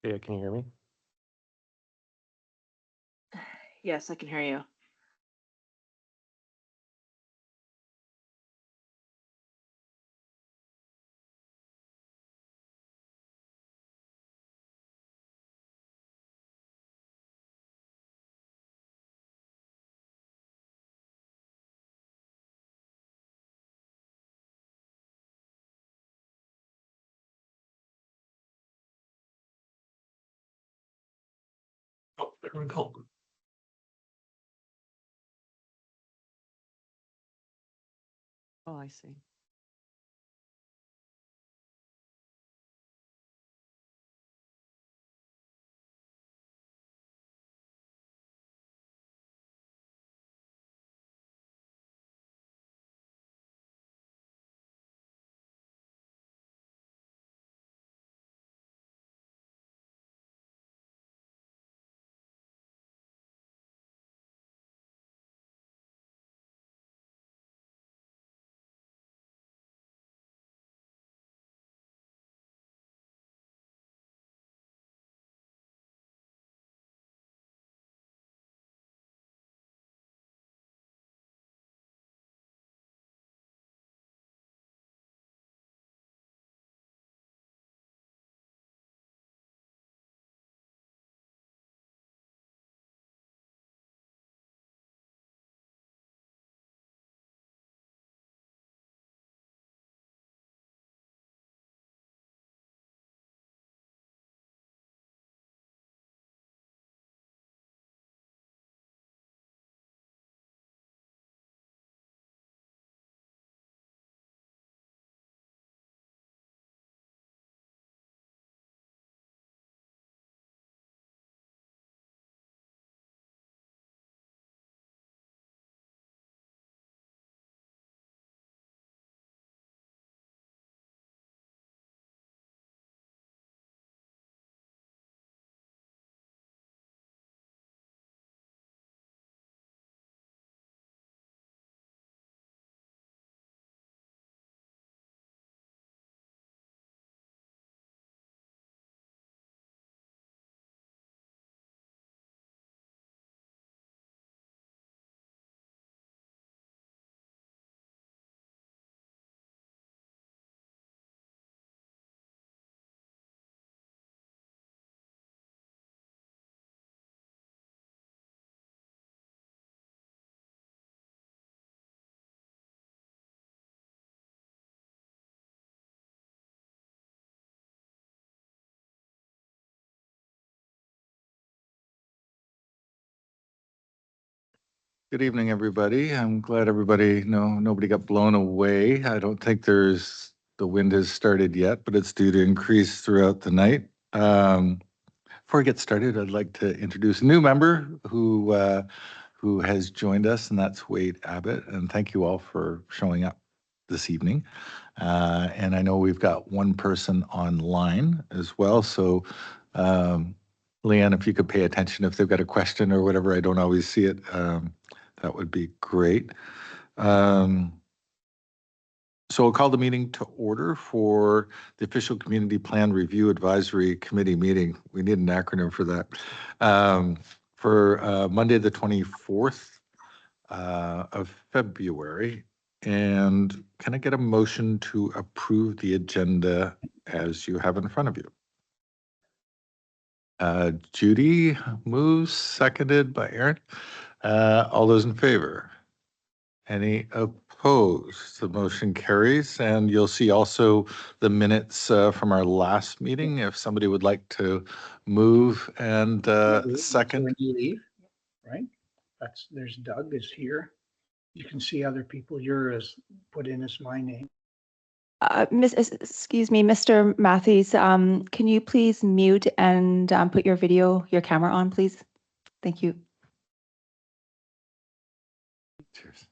Yeah, can you hear me? Yes, I can hear you. Oh, there we go. Oh, I see. Good evening, everybody. I'm glad nobody got blown away. I don't think the wind has started yet, but it's due to increase throughout the night. Before I get started, I'd like to introduce a new member who has joined us, and that's Wade Abbott. And thank you all for showing up this evening. And I know we've got one person online as well. So, Leanne, if you could pay attention if they've got a question or whatever, I don't always see it. That would be great. So I'll call the meeting to order for the official Community Plan Review Advisory Committee meeting. We need an acronym for that. For Monday, the 24th of February. And can I get a motion to approve the agenda as you have in front of you? Judy moves, seconded by Aaron. All those in favor? Any opposed? The motion carries, and you'll see also the minutes from our last meeting. If somebody would like to move and second. When you leave, right? There's Doug is here. You can see other people. You're as put in as my name. Excuse me, Mr. Matthews, can you please mute and put your camera on, please? Thank you. Cheers.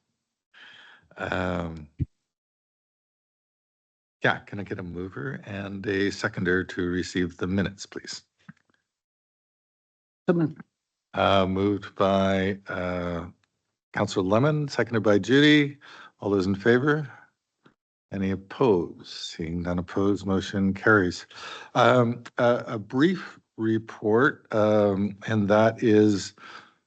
Yeah, can I get a mover and a seconder to receive the minutes, please? Moved by Councilor Lemon, seconded by Judy. All those in favor? Any opposed? Seeing none opposed, motion carries. A brief report, and that is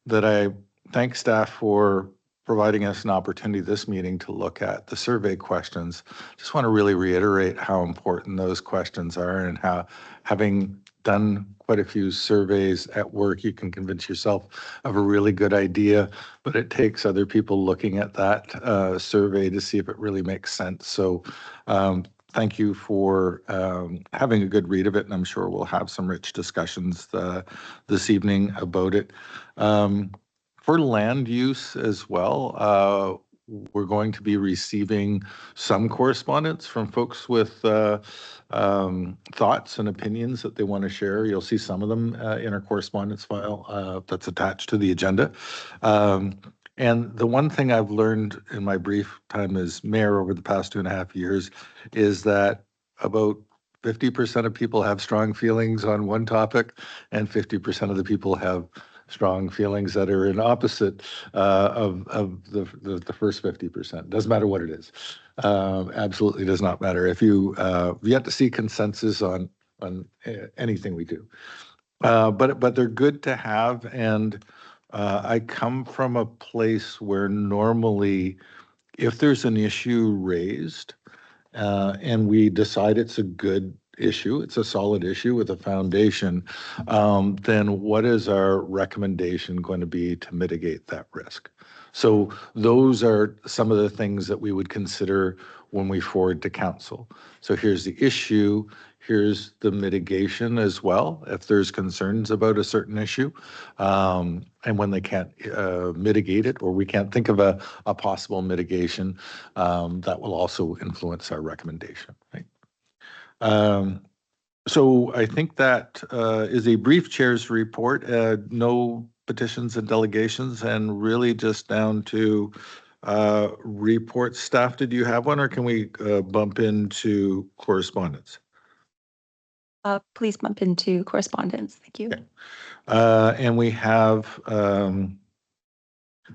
that I thank staff for providing us an opportunity this meeting to look at the survey questions. Just want to really reiterate how important those questions are and how, having done quite a few surveys at work, you can convince yourself of a really good idea, but it takes other people looking at that survey to see if it really makes sense. So thank you for having a good read of it, and I'm sure we'll have some rich discussions this evening about it. For land use as well, we're going to be receiving some correspondence from folks with thoughts and opinions that they want to share. You'll see some of them in our correspondence file that's attached to the agenda. And the one thing I've learned in my brief time as mayor over the past 2.5 years is that about 50% of people have strong feelings on one topic, and 50% of the people have strong feelings that are in opposite of the first 50%. Doesn't matter what it is. Absolutely does not matter. If you yet to see consensus on anything we do, but they're good to have. And I come from a place where normally, if there's an issue raised and we decide it's a good issue, it's a solid issue with a foundation, then what is our recommendation going to be to mitigate that risk? So those are some of the things that we would consider when we forward to council. So here's the issue, here's the mitigation as well, if there's concerns about a certain issue, and when they can't mitigate it, or we can't think of a possible mitigation, that will also influence our recommendation, right? So I think that is a brief chair's report. No petitions and delegations, and really just down to report. Staff, did you have one, or can we bump into correspondence? Please bump into correspondence. Thank you. Okay. And we have 2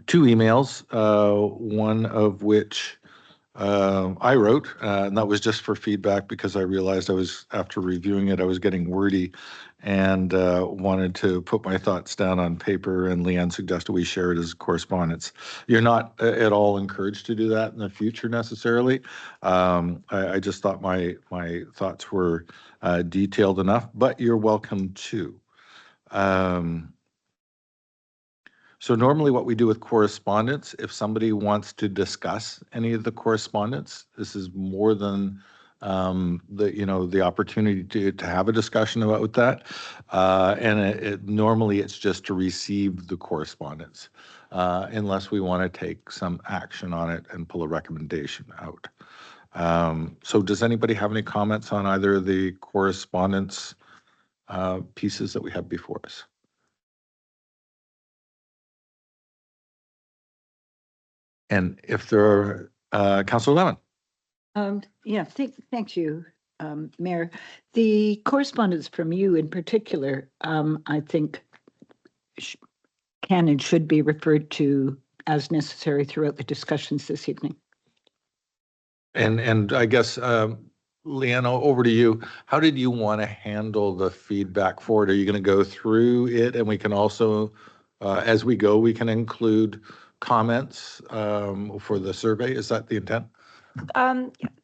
emails, one of which I wrote, and that was just for feedback because I realized after reviewing it, I was getting wordy and wanted to put my thoughts down on paper, and Leanne suggested we share it as correspondence. You're not at all encouraged to do that in the future necessarily. I just thought my thoughts were detailed enough, but you're welcome to. So normally what we do with correspondence, if somebody wants to discuss any of the correspondence, this is more than the opportunity to have a discussion about that. And normally it's just to receive the correspondence, unless we want to take some action on it and pull a recommendation out. So does anybody have any comments on either of the correspondence pieces that we have before us? And if there are, Councillor Lemon. Yeah, thank you, Mayor. The correspondence from you in particular, I think can and should be referred to as necessary throughout the discussions this evening. And I guess, Leanne, over to you. How did you want to handle the feedback for it? Are you going to go through it, and we can also, as we go, we can include comments for the survey? Is that the intent?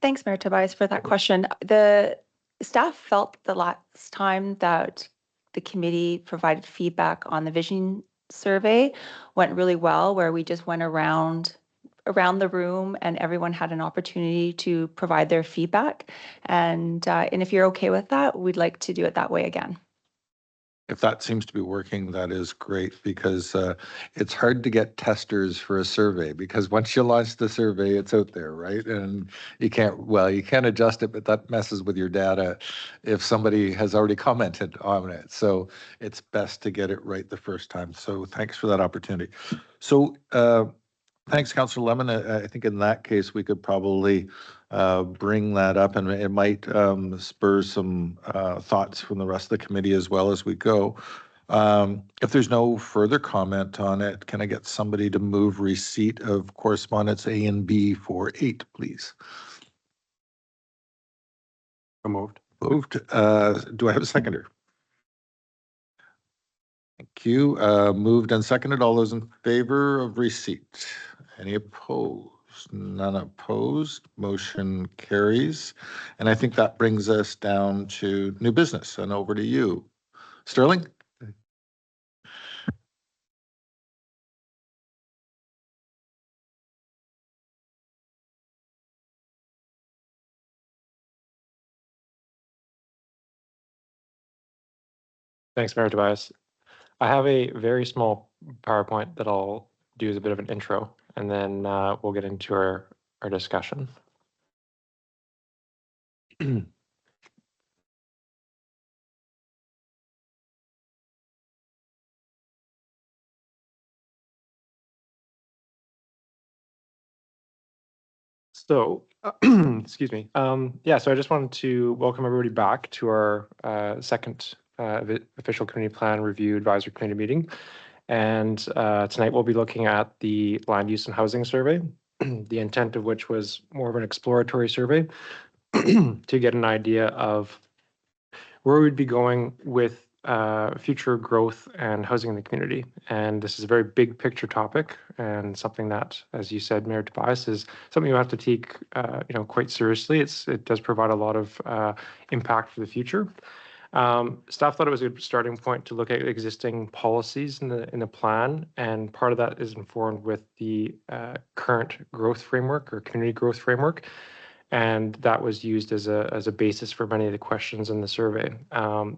Thanks, Mayor Tobias, for that question. The staff felt the last time that the committee provided feedback on the vision survey went really well, where we just went around the room and everyone had an opportunity to provide their feedback. And if you're okay with that, we'd like to do it that way again. If that seems to be working, that is great, because it's hard to get testers for a survey, because once you launch the survey, it's out there, right? And you can't adjust it, but that messes with your data if somebody has already commented on it. So it's best to get it right the first time. So thanks for that opportunity. So thanks, Councillor Lemon. I think in that case, we could probably bring that up, and it might spur some thoughts from the rest of the committee as well as we go. If there's no further comment on it, can I get somebody to move receipt of correspondence A and B for 8, please? Moved. Moved. Do I have a seconder? Thank you. Moved and seconded. All those in favor of receipt? Any opposed? None opposed. Motion carries. And I think that brings us down to new business, and over to you. Sterling? Thanks, Mayor Tobias. I have a very small PowerPoint that I'll do as a bit of an intro, and then we'll get into our discussion. So, excuse me. Yeah, so I just wanted to welcome everybody back to our second official community plan review advisory committee meeting. And tonight we'll be looking at the land use and housing survey, the intent of which was more of an exploratory survey to get an idea of where we'd be going with future growth and housing in the community. And this is a very big picture topic, and something that, as you said, Mayor Tobias, is something you have to take quite seriously. It does provide a lot of impact for the future. Staff thought it was a good starting point to look at existing policies in the plan, and part of that is informed with the current growth framework or community growth framework. And that was used as a basis for many of the questions in the survey.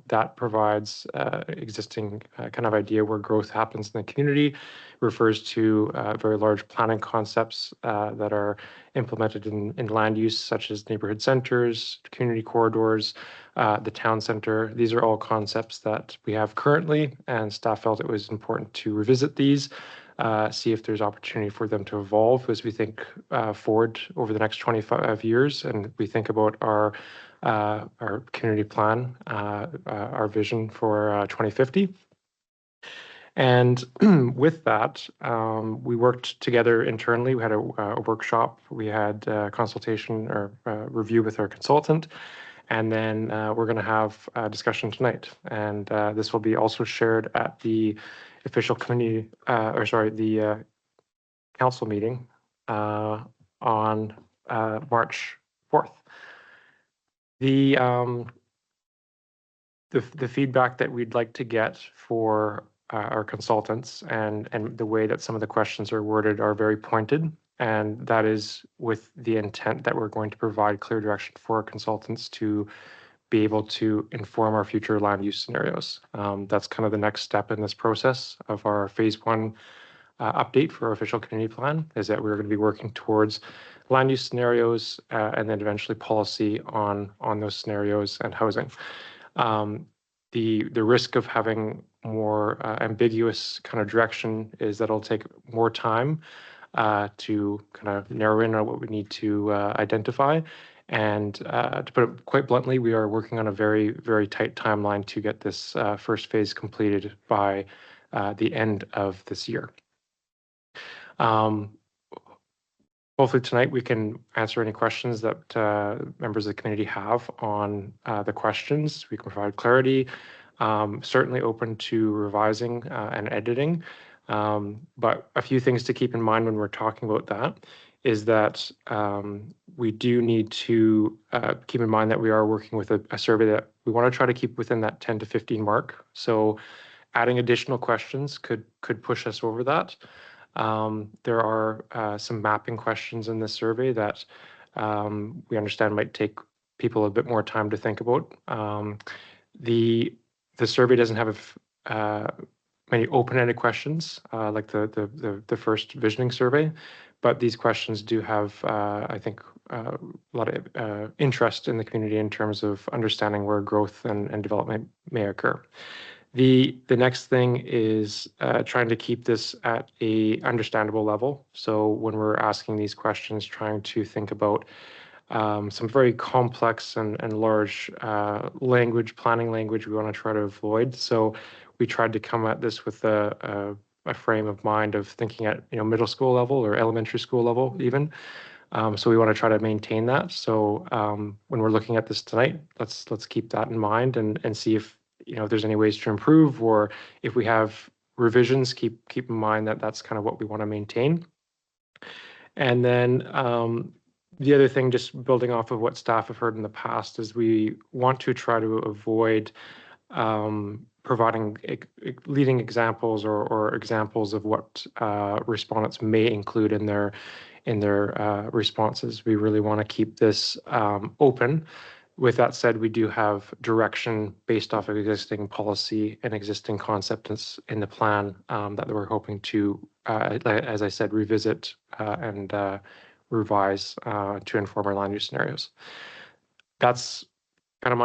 That provides existing kind of idea where growth happens in the community, refers to very large planning concepts that are implemented in land use, such as neighborhood centers, community corridors, the town center. These are all concepts that we have currently, and staff felt it was important to revisit these, see if there's opportunity for them to evolve as we think forward over the next 25 years, and we think about our community plan, our vision for 2050. And with that, we worked together internally. We had a workshop, we had a consultation or review with our consultant, and then we're going to have a discussion tonight. And this will be also shared at the official committee, the council meeting on March 4th. The feedback that we'd like to get for our consultants and the way that some of the questions are worded are very pointed, and that is with the intent that we're going to provide clear direction for our consultants to be able to inform our future land use scenarios. That's kind of the next step in this process of our phase 1 update for our official community plan, is that we're going to be working towards land use scenarios and then eventually policy on those scenarios and housing. The risk of having more ambiguous kind of direction is that it'll take more time to kind of narrow in on what we need to identify. And to put it quite bluntly, we are working on a very, very tight timeline to get this first phase completed by the end of this year. Hopefully tonight we can answer any questions that members of the community have on the questions. We can provide clarity, certainly open to revising and editing. But a few things to keep in mind when we're talking about that is that we do need to keep in mind that we are working with a survey that we want to try to keep within that 10 to 15 mark. So adding additional questions could push us over that. There are some mapping questions in this survey that we understand might take people a bit more time to think about. The survey doesn't have many open-ended questions like the first visioning survey, but these questions do have, I think, a lot of interest in the community in terms of understanding where growth and development may occur. The next thing is trying to keep this at a understandable level. So when we're asking these questions, trying to think about some very complex and large planning language we want to try to avoid. So we tried to come at this with a frame of mind of thinking at middle school level or elementary school level even. So we want to try to maintain that. So when we're looking at this tonight, let's keep that in mind and see if there's any ways to improve, or if we have revisions, keep in mind that that's kind of what we want to maintain. And then the other thing, just building off of what staff have heard in the past, is we want to try to avoid providing leading examples or examples of what respondents may include in their responses. We really want to keep this open. With that said, we do have direction based off of existing policy and existing concepts in the plan that we're hoping to, as I said, revisit and revise to inform our land use scenarios. That's kind of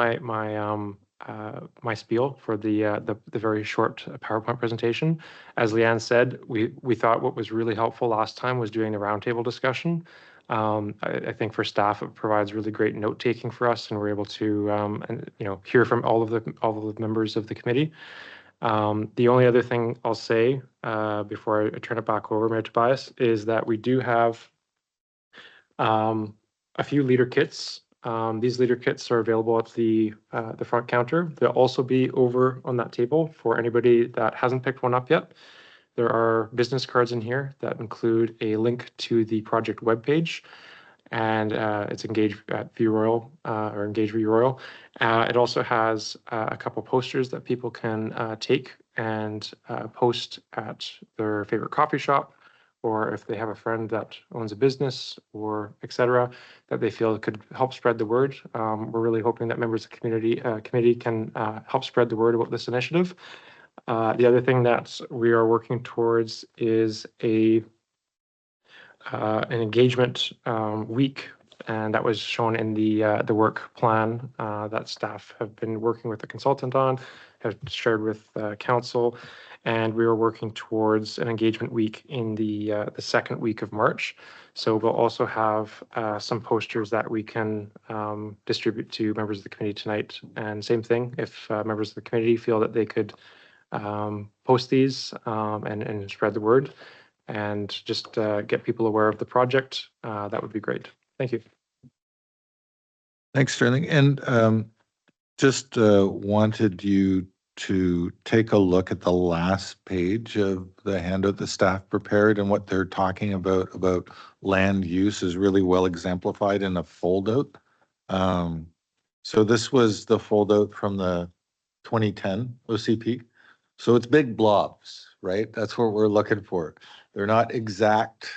my spiel for the very short PowerPoint presentation. As Leanne said, we thought what was really helpful last time was doing the roundtable discussion. I think for staff, it provides really great note taking for us, and we're able to hear from all of the members of the committee. The only other thing I'll say before I turn it back over, Mayor Tobias, is that we do have a few leader kits. These leader kits are available at the front counter. They'll also be over on that table for anybody that hasn't picked one up yet. There are business cards in here that include a link to the project webpage, and it's Engage at View Royal or Engage View Royal. It also has a couple posters that people can take and post at their favorite coffee shop, or if they have a friend that owns a business, or etc., that they feel could help spread the word. We're really hoping that members of the committee can help spread the word about this initiative. The other thing that we are working towards is an engagement week, and that was shown in the work plan that staff have been working with the consultant on, have shared with council, and we are working towards an engagement week in the second week of March. So we'll also have some posters that we can distribute to members of the committee tonight. And same thing, if members of the committee feel that they could post these and spread the word and just get people aware of the project, that would be great. Thank you. Thanks, Sterling. And just wanted you to take a look at the last page of the handout the staff prepared, and what they're talking about land use is really well exemplified in a foldout. So this was the foldout from the 2010 OCP. So it's big blobs, right? That's what we're looking for. They're not exact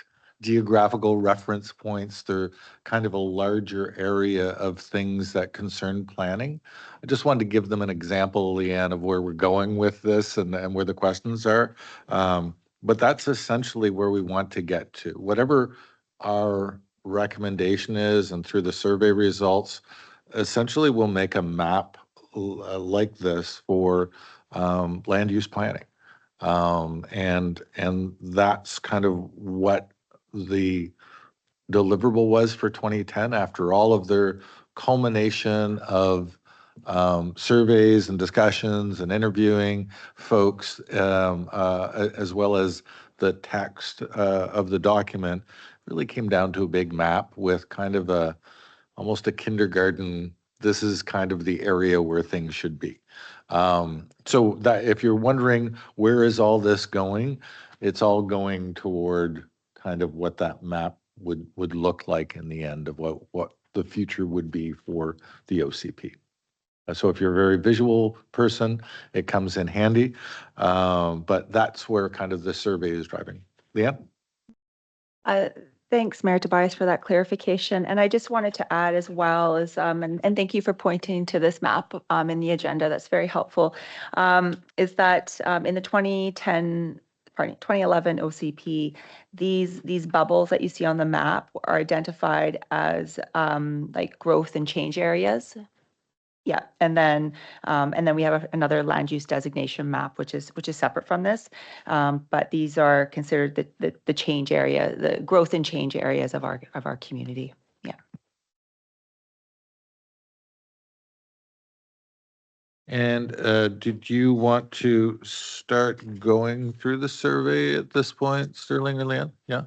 geographical reference points. They're kind of a larger area of things that concern planning. I just wanted to give them an example, Leanne, of where we're going with this and where the questions are. But that's essentially where we want to get to. Whatever our recommendation is, and through the survey results, essentially we'll make a map like this for land use planning. And that's kind of what the deliverable was for 2010 after all of their culmination of surveys and discussions and interviewing folks, as well as the text of the document. Really came down to a big map with kind of almost a kindergarten. This is kind of the area where things should be. So that if you're wondering where is all this going, it's all going toward kind of what that map would look like in the end of what the future would be for the OCP. So if you're a very visual person, it comes in handy, but that's where kind of the survey is driving. Leanne? Thanks, Mayor Tobias, for that clarification. And I just wanted to add as well as, and thank you for pointing to this map in the agenda. That's very helpful. Is that in the 2011 OCP, these bubbles that you see on the map are identified as like growth and change areas. Yeah, and then we have another land use designation map, which is separate from this. But these are considered the change area, the growth and change areas of our community. Yeah. And did you want to start going through the survey at this point, Sterling or Leanne? Yeah.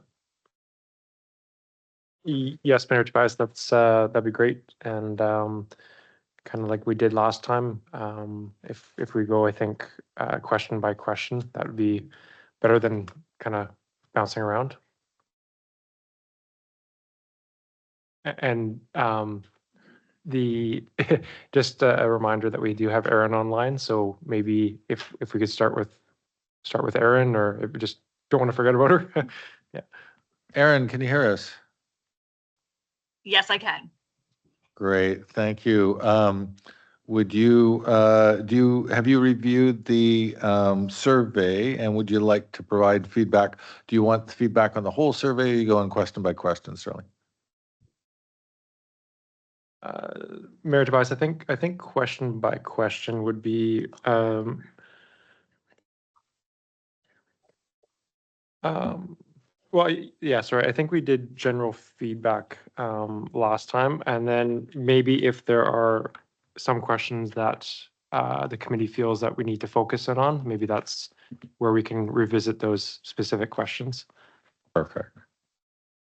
Yes, Mayor Tobias, that'd be great. And kind of like we did last time. If we go, I think, question by question, that would be better than kind of bouncing around. And the just a reminder that we do have Erin online, so maybe if we could start with Erin, or if we just don't want to forget about her. Yeah. Erin, can you hear us? Yes, I can. Great, thank you. Would you, have you reviewed the survey, and would you like to provide feedback? Do you want feedback on the whole survey, or you go on question by question, Sterling? Mayor Tobias, I think question by question would be well, yeah, sorry. I think we did general feedback last time, and then maybe if there are some questions that the committee feels that we need to focus in on, maybe that's where we can revisit those specific questions. Perfect.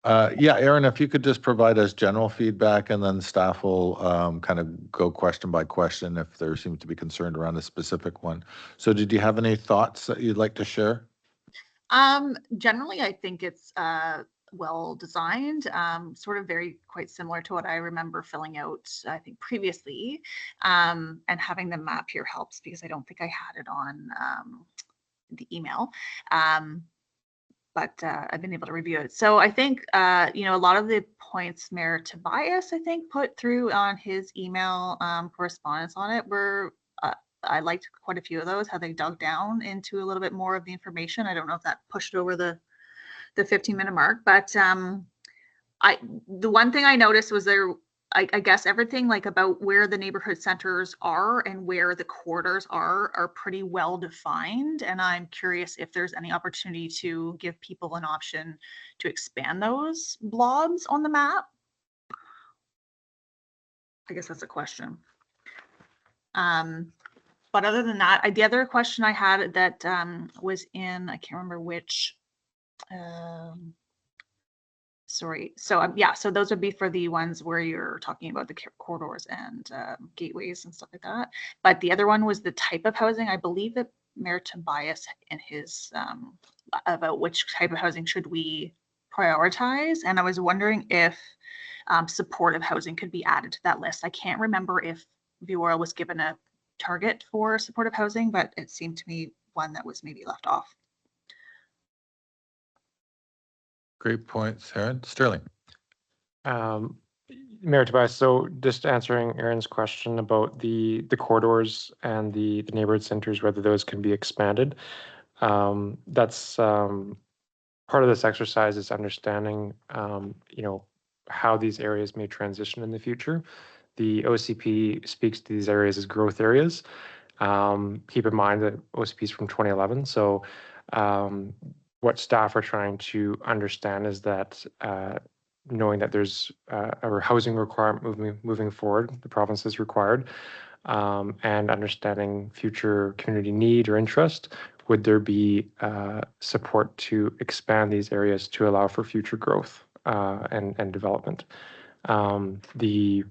Yeah, Erin, if you could just provide us general feedback, and then staff will kind of go question by question if there seems to be concern around a specific one. So did you have any thoughts that you'd like to share? Generally, I think it's well designed, sort of quite similar to what I remember filling out, I think previously, and having the map here helps because I don't think I had it on the email. But I've been able to review it. So I think, you know, a lot of the points Mayor Tobias, I think, put through on his email correspondence on it were, I liked quite a few of those, how they dug down into a little bit more of the information. I don't know if that pushed over the 15-minute mark, but the one thing I noticed was I guess everything like about where the neighborhood centers are and where the corridors are pretty well defined. And I'm curious if there's any opportunity to give people an option to expand those blobs on the map. I guess that's a question. But other than that, the other question I had that was in, I can't remember which, sorry. So yeah, so those would be for the ones where you're talking about the corridors and gateways and stuff like that. But the other one was the type of housing. I believe that Mayor Tobias in his about which type of housing should we prioritize. And I was wondering if supportive housing could be added to that list. I can't remember if View Royal was given a target for supportive housing, but it seemed to me one that was maybe left off. Great points, Erin. Sterling. Mayor Tobias, so just answering Erin's question about the corridors and the neighborhood centers, whether those can be expanded. That's part of this exercise is understanding, you know, how these areas may transition in the future. The OCP speaks to these areas as growth areas. Keep in mind that OCP is from 2011. So what staff are trying to understand is that knowing that there's a housing requirement moving forward, the province is required, and understanding future community need or interest, would there be support to expand these areas to allow for future growth and development? The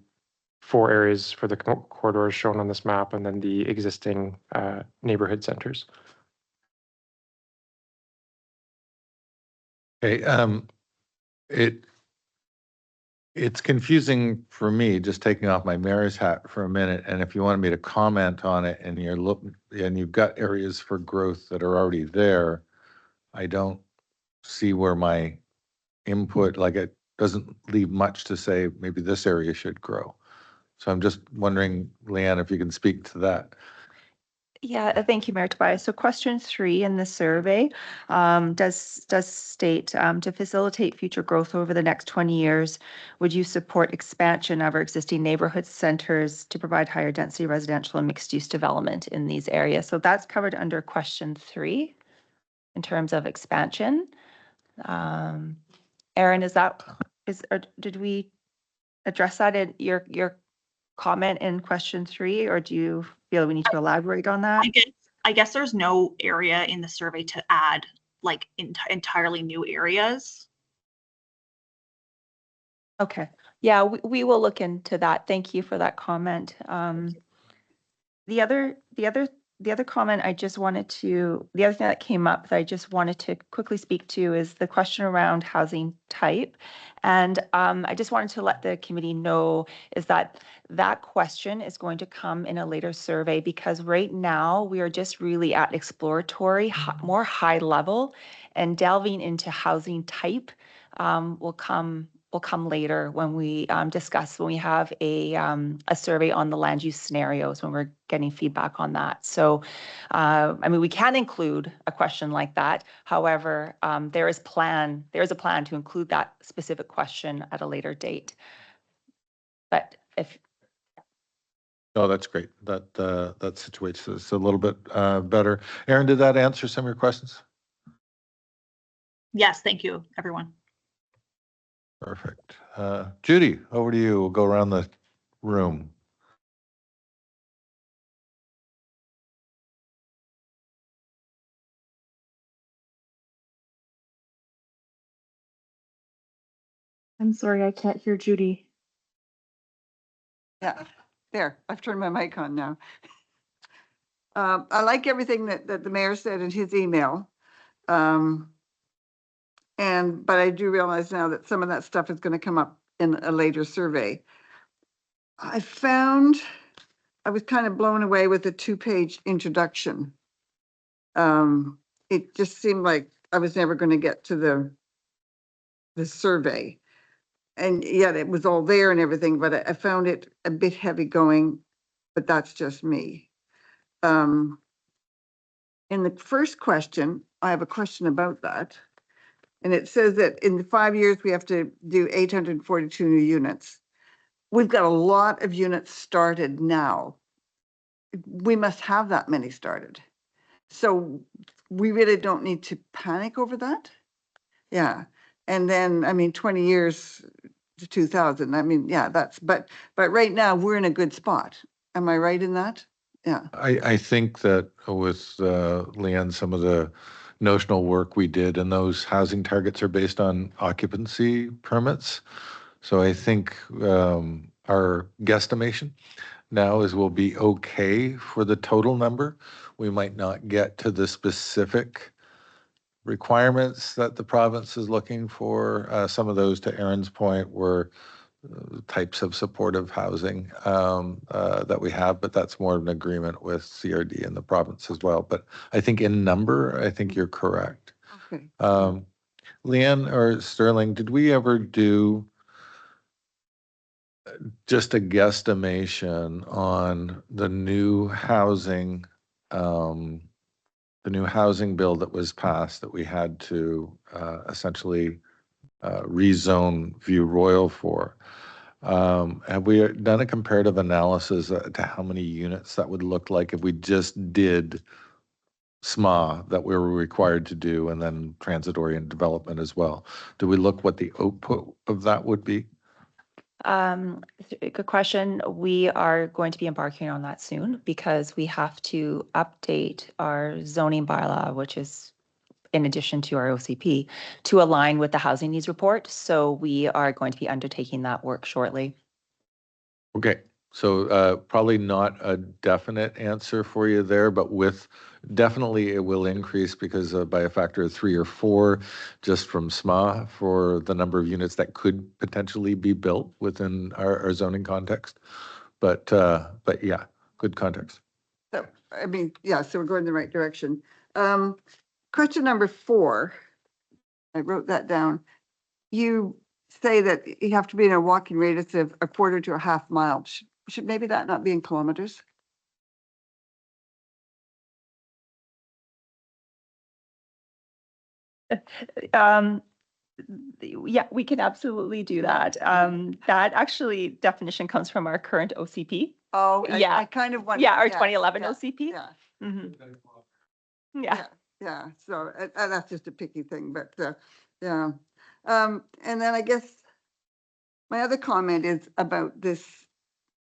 4 areas for the corridors shown on this map, and then the existing neighborhood centers. Okay, it's confusing for me, just taking off my mayor's hat for a minute. And if you wanted me to comment on it, and you've got areas for growth that are already there, I don't see where my input, like it doesn't leave much to say maybe this area should grow. So I'm just wondering, Leanne, if you can speak to that. Yeah, thank you, Mayor Tobias. So question 3 in the survey does state to facilitate future growth over the next 20 years, would you support expansion of our existing neighborhood centers to provide higher density residential and mixed use development in these areas? So that's covered under question 3 in terms of expansion. Erin, did we address that in your comment in question 3, or do you feel we need to elaborate on that? I guess there's no area in the survey to add like entirely new areas. Okay, Yeah, we will look into that. Thank you for that comment. The other comment I just wanted to, the other thing that came up that I just wanted to quickly speak to is the question around housing type. And I just wanted to let the committee know is that that question is going to come in a later survey because right now we are just really at exploratory, more high level, and delving into housing type will come later when we discuss, when we have a survey on the land use scenarios, when we're getting feedback on that. So, I mean, we can include a question like that. However, there is a plan to include that specific question at a later date. But if No, that's great. That situates us a little bit better. Aaron, did that answer some of your questions? Yes, thank you, everyone. Perfect. Judy, over to you. We'll go around the room. I'm sorry, I can't hear Judy. Yeah, there, I've turned my mic on now. I like everything that the mayor said in his email. But I do realize now that some of that stuff is going to come up in a later survey. I was kind of blown away with the 2-page introduction. It just seemed like I was never going to get to the survey. And yet it was all there and everything, but I found it a bit heavy going, but that's just me. In the first question, I have a question about that. And it says that in the 5 years, we have to do 842 new units. We've got a lot of units started now. We must have that many started. So we really don't need to panic over that. Yeah. And then, I mean, 20 years to 2000. I mean, yeah, but right now we're in a good spot. Am I right in that? Yeah. I think that with Leanne, some of the notional work we did and those housing targets are based on occupancy permits. So I think our guesstimation now is we'll be okay for the total number. We might not get to the specific requirements that the province is looking for. Some of those, to Aaron's point, were types of supportive housing that we have, but that's more of an agreement with CRD and the province as well. But I think in number, I think you're correct. Okay. Leanne or Sterling, did we ever do just a guesstimation on the new housing bill that was passed that we had to essentially rezone View Royal for? Have we done a comparative analysis to how many units that would look like if we just did SMA that we were required to do and then transit-oriented development as well? Do we look what the output of that would be? Good question. We are going to be embarking on that soon because we have to update our zoning bylaw, which is in addition to our OCP, to align with the housing needs report. So we are going to be undertaking that work shortly. Okay, so probably not a definite answer for you there, but with definitely it will increase because by a factor of 3 or 4 just from SMA for the number of units that could potentially be built within our zoning context. But yeah, good context. So, I mean, yeah, so we're going in the right direction. Question number 4, I wrote that down. You say that you have to be in a walking radius of 1/4 to a 1/2 mile. Should maybe that not be in kilometers? Yeah, we can absolutely do that. That actually definition comes from our current OCP. Oh, Yeah. I kind of want. Yeah, our 2011 yeah, OCP. Yeah, Mhm. Yeah. yeah, yeah. So that's just a picky thing, but yeah. And then I guess my other comment is about this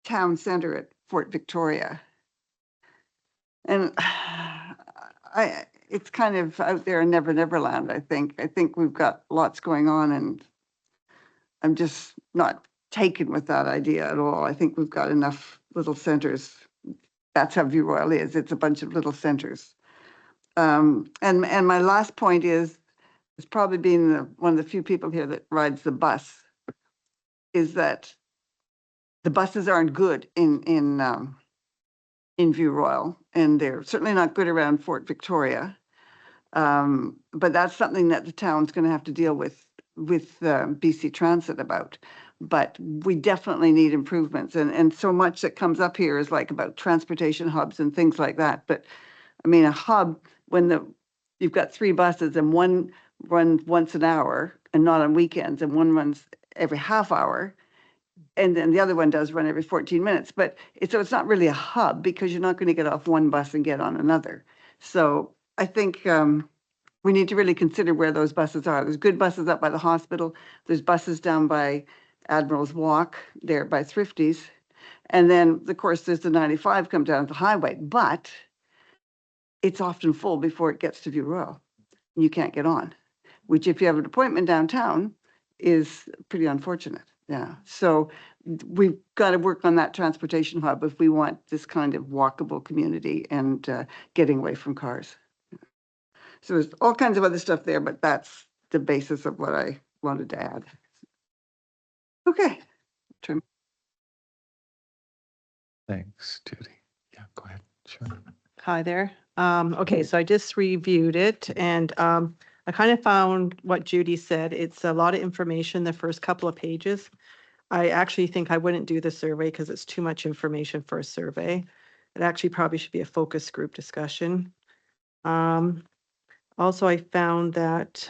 town center at Fort Victoria. And it's kind of out there in Never Land, I think. I think we've got lots going on and I'm just not taken with that idea at all. I think we've got enough little centers. That's how View Royal is. It's a bunch of little centers. And my last point is, it's probably being one of the few people here that rides the bus, is that the buses aren't good in View Royal, and they're certainly not good around Fort Victoria. But that's something that the town's going to have to deal with BC Transit about. But we definitely need improvements, and so much that comes up here is like about transportation hubs and things like that. But I mean, a hub, when you've got 3 buses and one runs once an hour and not on weekends, and one runs every half hour, and then the other one does run every 14 minutes. But so it's not really a hub, because you're not going to get off one bus and get on another. So I think we need to really consider where those buses are. There's good buses up by the hospital. There's buses down by Admiral's Walk, there by Thrifties. And then, of course, there's the 95 come down the highway, but it's often full before it gets to View Royal. You can't get on, which if you have an appointment downtown is pretty unfortunate. Yeah. So we've got to work on that transportation hub if we want this kind of walkable community and getting away from cars. So there's all kinds of other stuff there, but that's the basis of what I wanted to add. Okay. Thanks, Judy. Yeah, go ahead. Sure. Hi there. Okay, so I just reviewed it, and I kind of found what Judy said. It's a lot of information, the first couple of pages. I actually think I wouldn't do the survey because it's too much information for a survey. It actually probably should be a focus group discussion. Also, I found that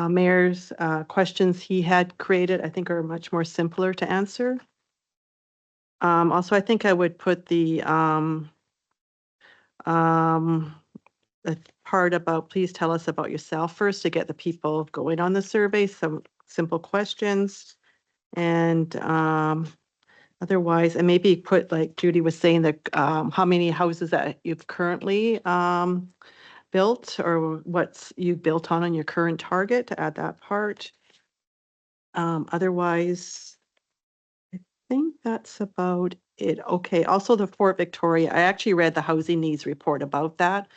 Mayor's questions he had created, I think, are much more simpler to answer. Also, I think I would put the part about please tell us about yourself first to get the people going on the survey, some simple questions. And otherwise, and maybe put, like Judy was saying, that how many houses that you've currently built, or what's you built on your current target, to add that part. Otherwise, I think that's about it. Okay, also the Fort Victoria, I actually read the housing needs report about that.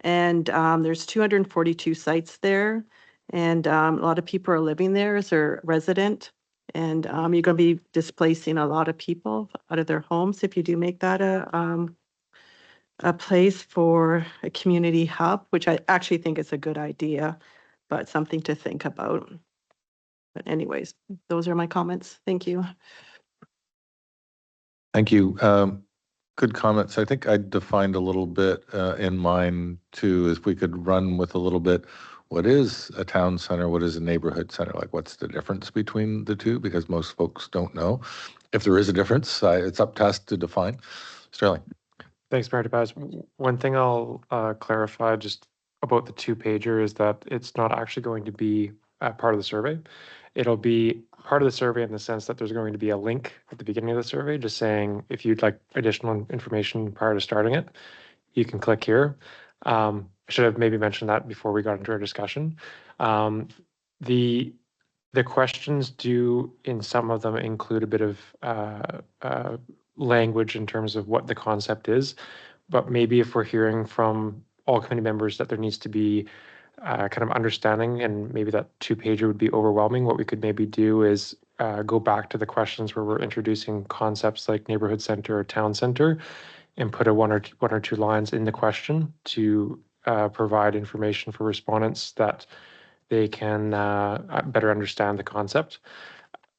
And there's 242 sites there. And a lot of people are living there as a resident. And you're going to be displacing a lot of people out of their homes if you do make that a place for a community hub, which I actually think is a good idea, but something to think about. But anyways, those are my comments. Thank you. Thank you. Good comments. I think I defined a little bit in mine too, if we could run with a little bit. What is a town center? What is a neighborhood center? Like, what's the difference between the two? Because most folks don't know. If there is a difference, it's up to us to define. Sterling. Thanks, Mayor Tobias. One thing I'll clarify just about the 2-pager is that it's not actually going to be part of the survey. It'll be part of the survey in the sense that there's going to be a link at the beginning of the survey just saying if you'd like additional information prior to starting it, you can click here. I should have maybe mentioned that before we got into our discussion. The questions do, in some of them, include a bit of language in terms of what the concept is, but maybe if we're hearing from all committee members that there needs to be kind of understanding, and maybe that 2-pager would be overwhelming, what we could maybe do is go back to the questions where we're introducing concepts like neighborhood center or town center, and put one or two lines in the question to provide information for respondents that they can better understand the concept.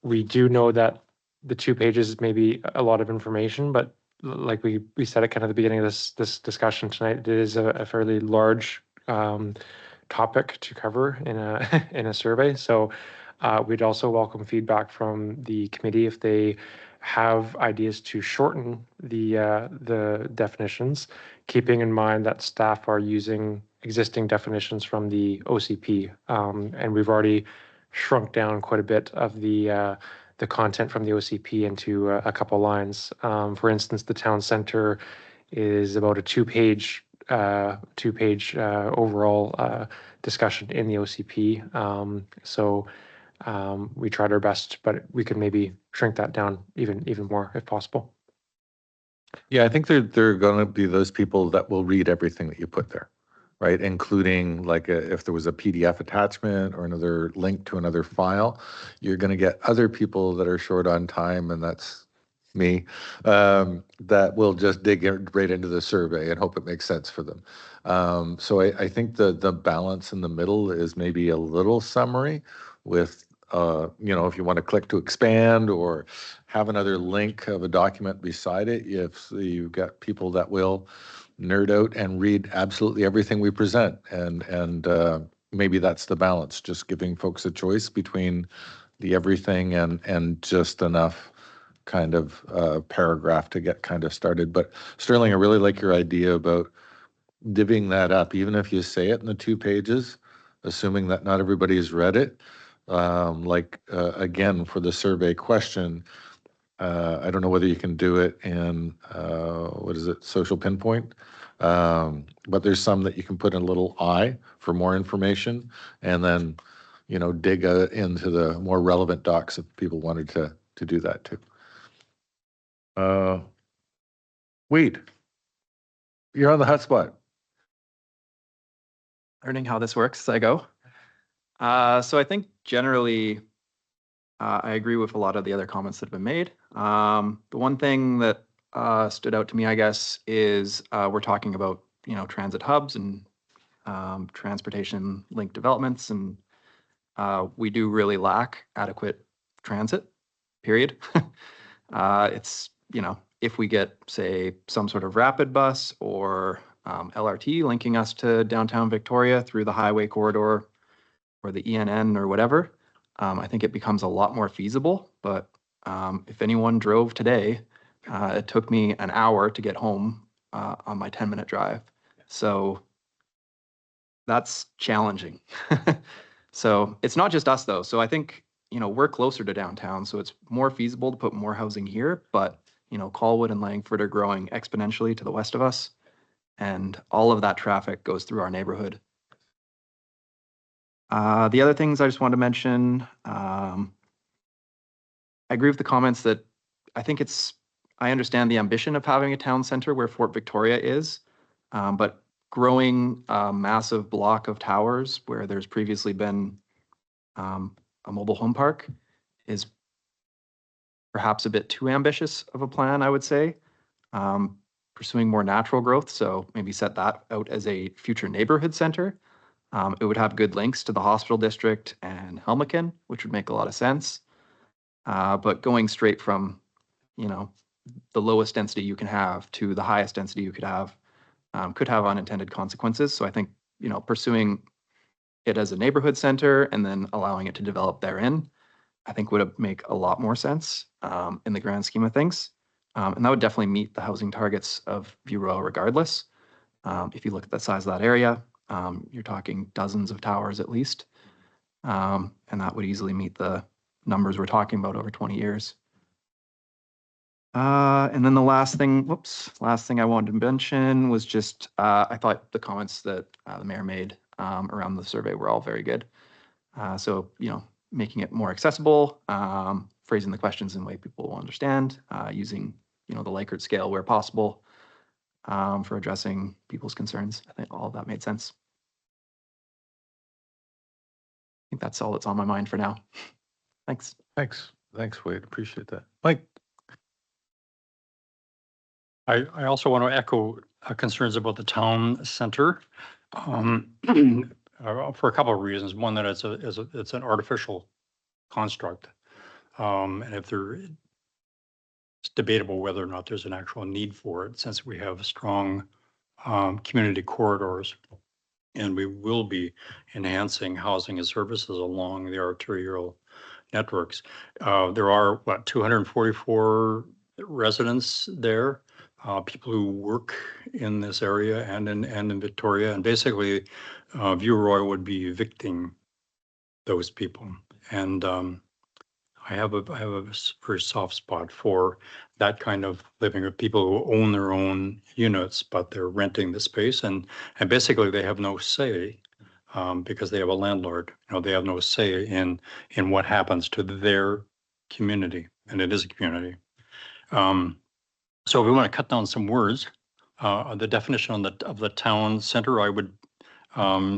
We do know that the 2 pages is maybe a lot of information, but like we said at kind of the beginning of this discussion tonight, it is a fairly large topic to cover in a survey. So we'd also welcome feedback from the committee if they have ideas to shorten the definitions, keeping in mind that staff are using existing definitions from the OCP, and we've already shrunk down quite a bit of the content from the OCP into a couple lines. For instance, the town center is about a 2-page overall discussion in the OCP. So We tried our best, but we could maybe shrink that down even more if possible. Yeah, I think there are going to be those people that will read everything that you put there, right? Including like if there was a PDF attachment or another link to another file, you're going to get other people that are short on time, and that's me, that will just dig right into the survey and hope it makes sense for them. So I think the balance in the middle is maybe a little summary with, if you want to click to expand or have another link of a document beside it, if you've got people that will nerd out and read absolutely everything we present, and maybe that's the balance, just giving folks a choice between the everything and just enough kind of paragraph to get kind of started. But Sterling, I really like your idea about divvying that up, even if you say it in the 2 pages, assuming that not everybody has read it. Again, for the survey question, I don't know whether you can do it in, Social Pinpoint? But there's some that you can put in a little I for more information, and then, dig into the more relevant docs if people wanted to do that too. Wade, you're on the hotspot. Learning how this works as I go. So I think generally, I agree with a lot of the other comments that have been made. The one thing that stood out to me, I guess, is we're talking about, transit hubs and transportation linked developments, and we do really lack adequate transit, period. It's, if we get, say, some sort of rapid bus or LRT linking us to downtown Victoria through the highway corridor or the ENN or whatever, I think it becomes a lot more feasible. But if anyone drove today, it took me an hour to get home on my 10-minute drive. So that's challenging. So it's not just us though. So I think, we're closer to downtown, so it's more feasible to put more housing here, but Colwood and Langford are growing exponentially to the west of us, and all of that traffic goes through our neighborhood. The other things I just wanted to mention, I agree with the comments that I think I understand the ambition of having a town center where Fort Victoria is, but growing a massive block of towers where there's previously been a mobile home park is perhaps a bit too ambitious of a plan, I would say. Pursuing more natural growth, so maybe set that out as a future neighborhood center. It would have good links to the hospital district and Helmeken, which would make a lot of sense. But going straight from, the lowest density you can have to the highest density you could have unintended consequences. So I think, pursuing it as a neighborhood center and then allowing it to develop therein, I think would make a lot more sense in the grand scheme of things. And that would definitely meet the housing targets of View Royal regardless. If you look at the size of that area, you're talking dozens of towers at least. And that would easily meet the numbers we're talking about over 20 years. And then the last thing I wanted to mention was just, I thought the comments that the mayor made around the survey were all very good. So, making it more accessible, phrasing the questions in a way people will understand, using, the Likert scale where possible for addressing people's concerns. I think all of that made sense. I think that's all that's on my mind for now. Thanks. Thanks, Wade. Appreciate that. Mike? I also want to echo concerns about the town center for a couple of reasons. One, that it's an artificial construct, and it's debatable whether or not there's an actual need for it, since we have strong community corridors, and we will be enhancing housing and services along the arterial networks. There are 244 residents there. People who work in this area and in Victoria, and basically View Royal would be evicting those people. And I have a very soft spot for that kind of living, with people who own their own units, but they're renting the space, and basically they have no say because they have a landlord. They have no say in what happens to their community, and it is a community. So if we want to cut down some words, the definition of the town center, I would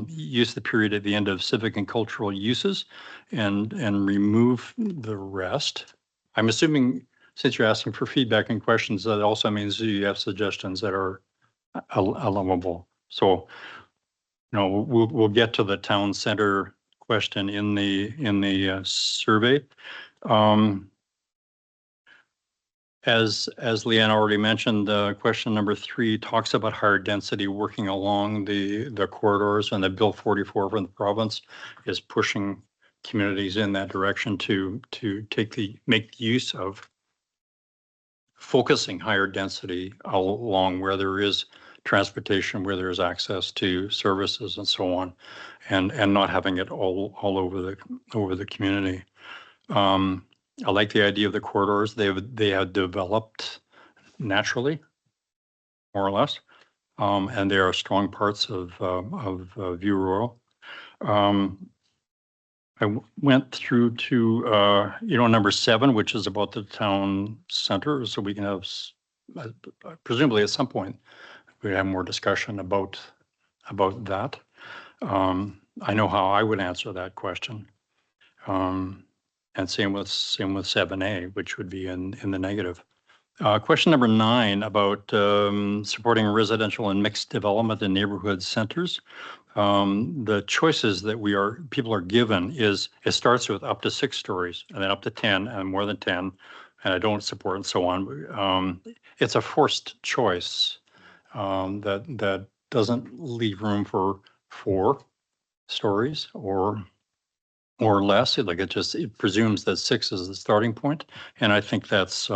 use the period at the end of civic and cultural uses and remove the rest. I'm assuming, since you're asking for feedback and questions, that also means you have suggestions that are allowable. So, we'll get to the town center question in the survey. As Leanne already mentioned, question number 3 talks about higher density working along the corridors, and the Bill 44 from the province is pushing communities in that direction to make use of focusing higher density along where there is transportation, where there is access to services and so on, and not having it all over the community. I like the idea of the corridors. They have developed naturally, more or less, and they are strong parts of View Royal. I went through to number 7, which is about the town center, so we can have presumably at some point we have more discussion about that. I know how I would answer that question. And same with 7A, which would be in the negative. Question number 9 about supporting residential and mixed development in neighborhood centers. The choices that people are given is it starts with up to 6 stories and then up to 10 and more than 10, and I don't support and so on. It's a forced choice that doesn't leave room for 4 stories or less. Like it presumes that 6 is the starting point, and I think that's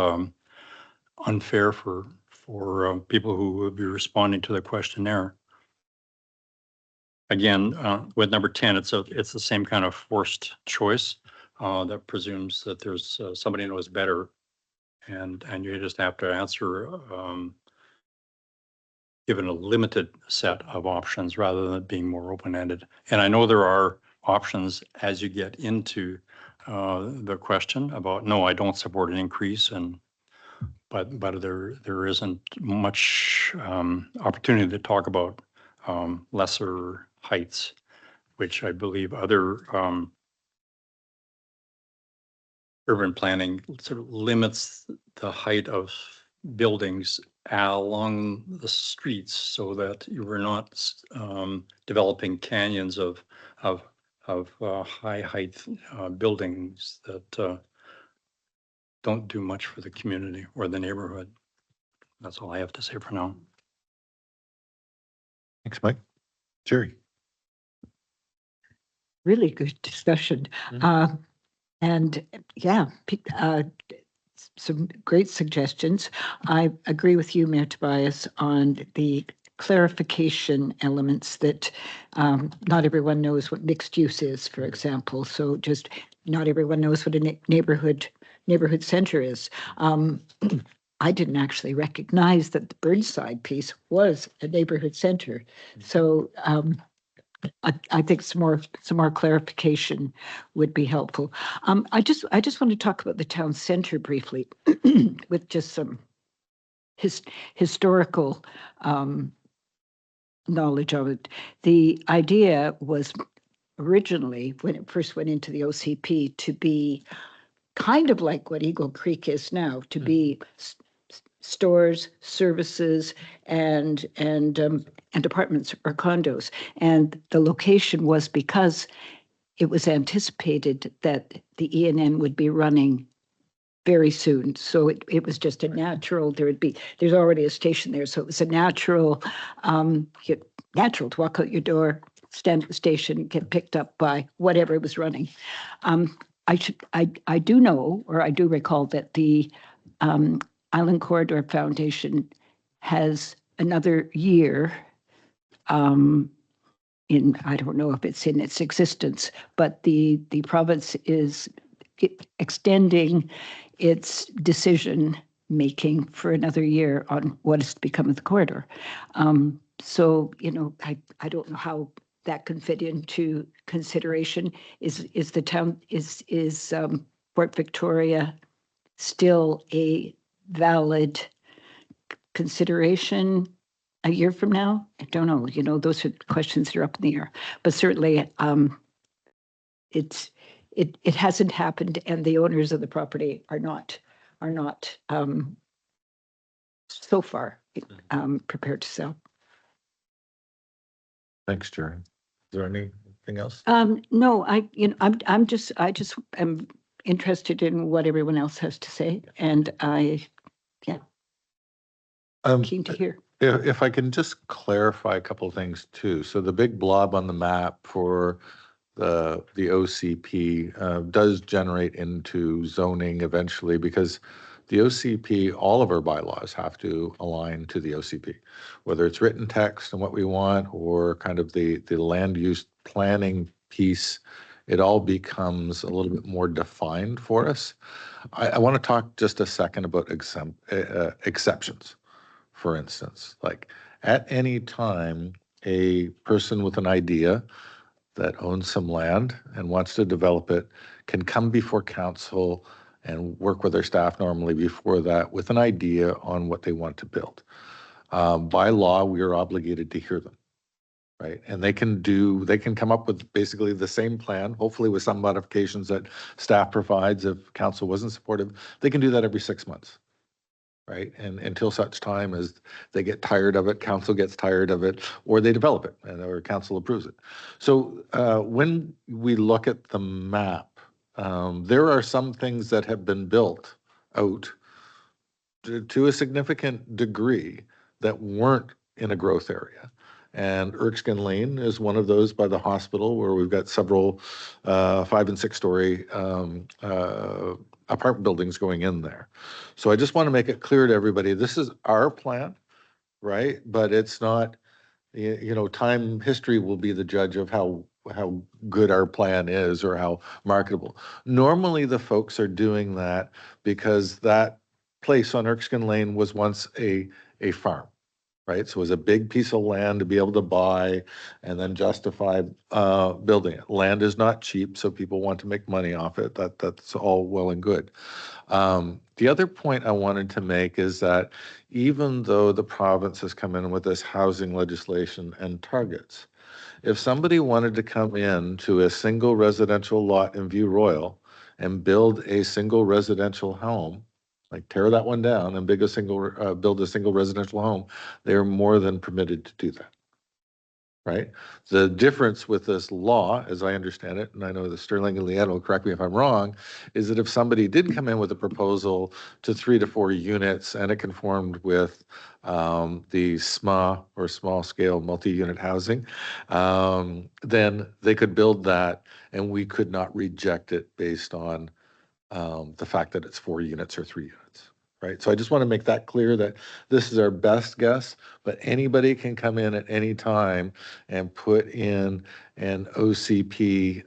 unfair for people who will be responding to the questionnaire. Again, with number 10, it's the same kind of forced choice that presumes that there's somebody who knows better, and you just have to answer given a limited set of options rather than it being more open-ended. And I know there are options as you get into the question about, no, I don't support an increase, but there isn't much opportunity to talk about lesser heights, which I believe other urban planning sort of limits the height of buildings along the streets so that you were not developing canyons of high height buildings that don't do much for the community or the neighborhood. That's all I have to say for now. Thanks, Mike. Jerry. Really good discussion. And yeah, some great suggestions. I agree with you, Mayor Tobias, on the clarification elements that not everyone knows what mixed use is, for example. So just not everyone knows what a neighborhood center is. I didn't actually recognize that the Burnside piece was a neighborhood center. So I think some more clarification would be helpful. I just want to talk about the town center briefly with just some historical knowledge of it. The idea was originally, when it first went into the OCP, to be kind of like what Eagle Creek is now, to be stores, services, and apartments or condos. And the location was because it was anticipated that the E&M would be running very soon. So it was just a natural, there's already a station there. So it was a natural to walk out your door, stand at the station, get picked up by whatever was running. I do know, or I do recall that the Island Corridor Foundation has another year I don't know if it's in its existence, but the province is extending its decision making for another year on what is to become of the corridor. So, I don't know how that can fit into consideration. Is the town, is Fort Victoria still a valid consideration a year from now? I don't know, you know, those are questions that are up in the air, but certainly it hasn't happened, and the owners of the property are not so far prepared to sell. Thanks, Jerry. Is there anything else? No, I just am interested in what everyone else has to say, and keen to hear. If I can just clarify a couple of things too. So the big blob on the map for the OCP does generate into zoning eventually, because the OCP, all of our bylaws have to align to the OCP, whether it's written text and what we want, or kind of the land use planning piece. It all becomes a little bit more defined for us. I want to talk just a second about exceptions. For instance, like at any time, a person with an idea that owns some land and wants to develop it can come before council and work with their staff normally before that with an idea on what they want to build. By law, we are obligated to hear them, right? And they can come up with basically the same plan, hopefully with some modifications that staff provides if council wasn't supportive. They can do that every 6 months. Right, and until such time as they get tired of it, council gets tired of it, or they develop it, or council approves it. So when we look at the map, there are some things that have been built out to a significant degree that weren't in a growth area. And Erskine Lane is one of those by the hospital, where we've got several 5- and 6-story apartment buildings going in there. So I just want to make it clear to everybody, this is our plan, right? But it's not, you know, history will be the judge of how good our plan is or how marketable. Normally the folks are doing that because that place on Erskine Lane was once a farm. Right, so it was a big piece of land to be able to buy and then justify building it. Land is not cheap, so people want to make money off it. That's all well and good. The other point I wanted to make is that even though the province has come in with this housing legislation and targets, if somebody wanted to come in to a single residential lot in View Royal and build a single residential home, like tear that one down and build a single residential home, they're more than permitted to do that, right? The difference with this law, as I understand it, and I know that Sterling and Leanne will correct me if I'm wrong, is that if somebody did come in with a proposal to 3 to 4 units and it conformed with the SMA or small scale multi-unit housing, then they could build that and we could not reject it based on the fact that it's 4 units or 3 units, right? So I just want to make that clear that this is our best guess, but anybody can come in at any time and put in an OCP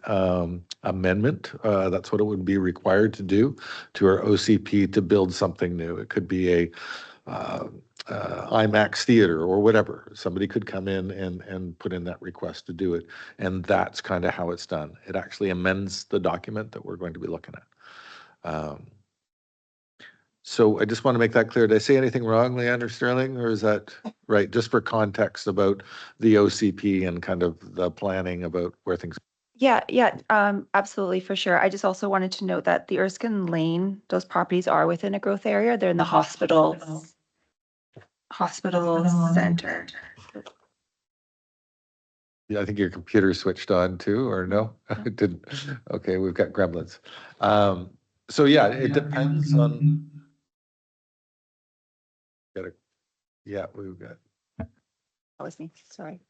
amendment. That's what it would be required to do to our OCP to build something new. It could be a IMAX theater or whatever. Somebody could come in and put in that request to do it. And that's kind of how it's done. It actually amends the document that we're going to be looking at. So I just want to make that clear. Did I say anything wrong, Leanne or Sterling, or is that right? Just for context about the OCP and kind of the planning about where things. Yeah, absolutely, for sure. I just also wanted to note that the Erskine Lane, those properties are within a growth area. They're in the hospital center. Yeah, I think your computer switched on too, or no? It didn't. Okay, we've got gremlins. So yeah, it depends on. Yeah, we've got. That was me, sorry.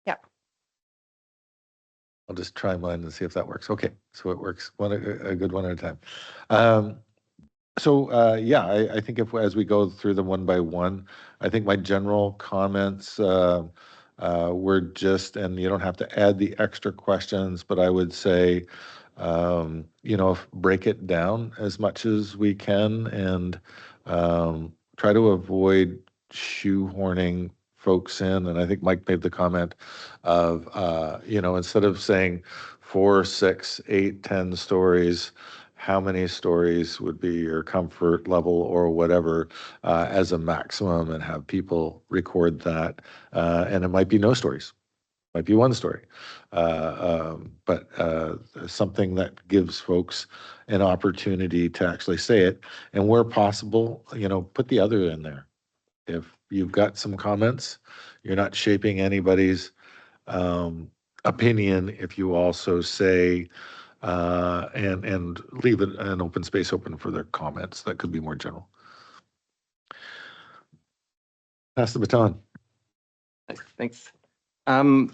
Yeah. I'll just try mine and see if that works. Okay, so it works a good one at a time. Yeah, I think as we go through them one by one, I think my general comments were just, and you don't have to add the extra questions, but I would say, break it down as much as we can and try to avoid shoehorning folks in, and I think Mike made the comment of, instead of saying 4, 6, 8, 10 stories, how many stories would be your comfort level or whatever as a maximum, and have people record that. And it might be no stories, might be 1 story, but something that gives folks an opportunity to actually say it. And where possible, put the other in there. If you've got some comments, you're not shaping anybody's opinion if you also say, and leave an open space open for their comments. That could be more general. Pass the baton. Thanks. I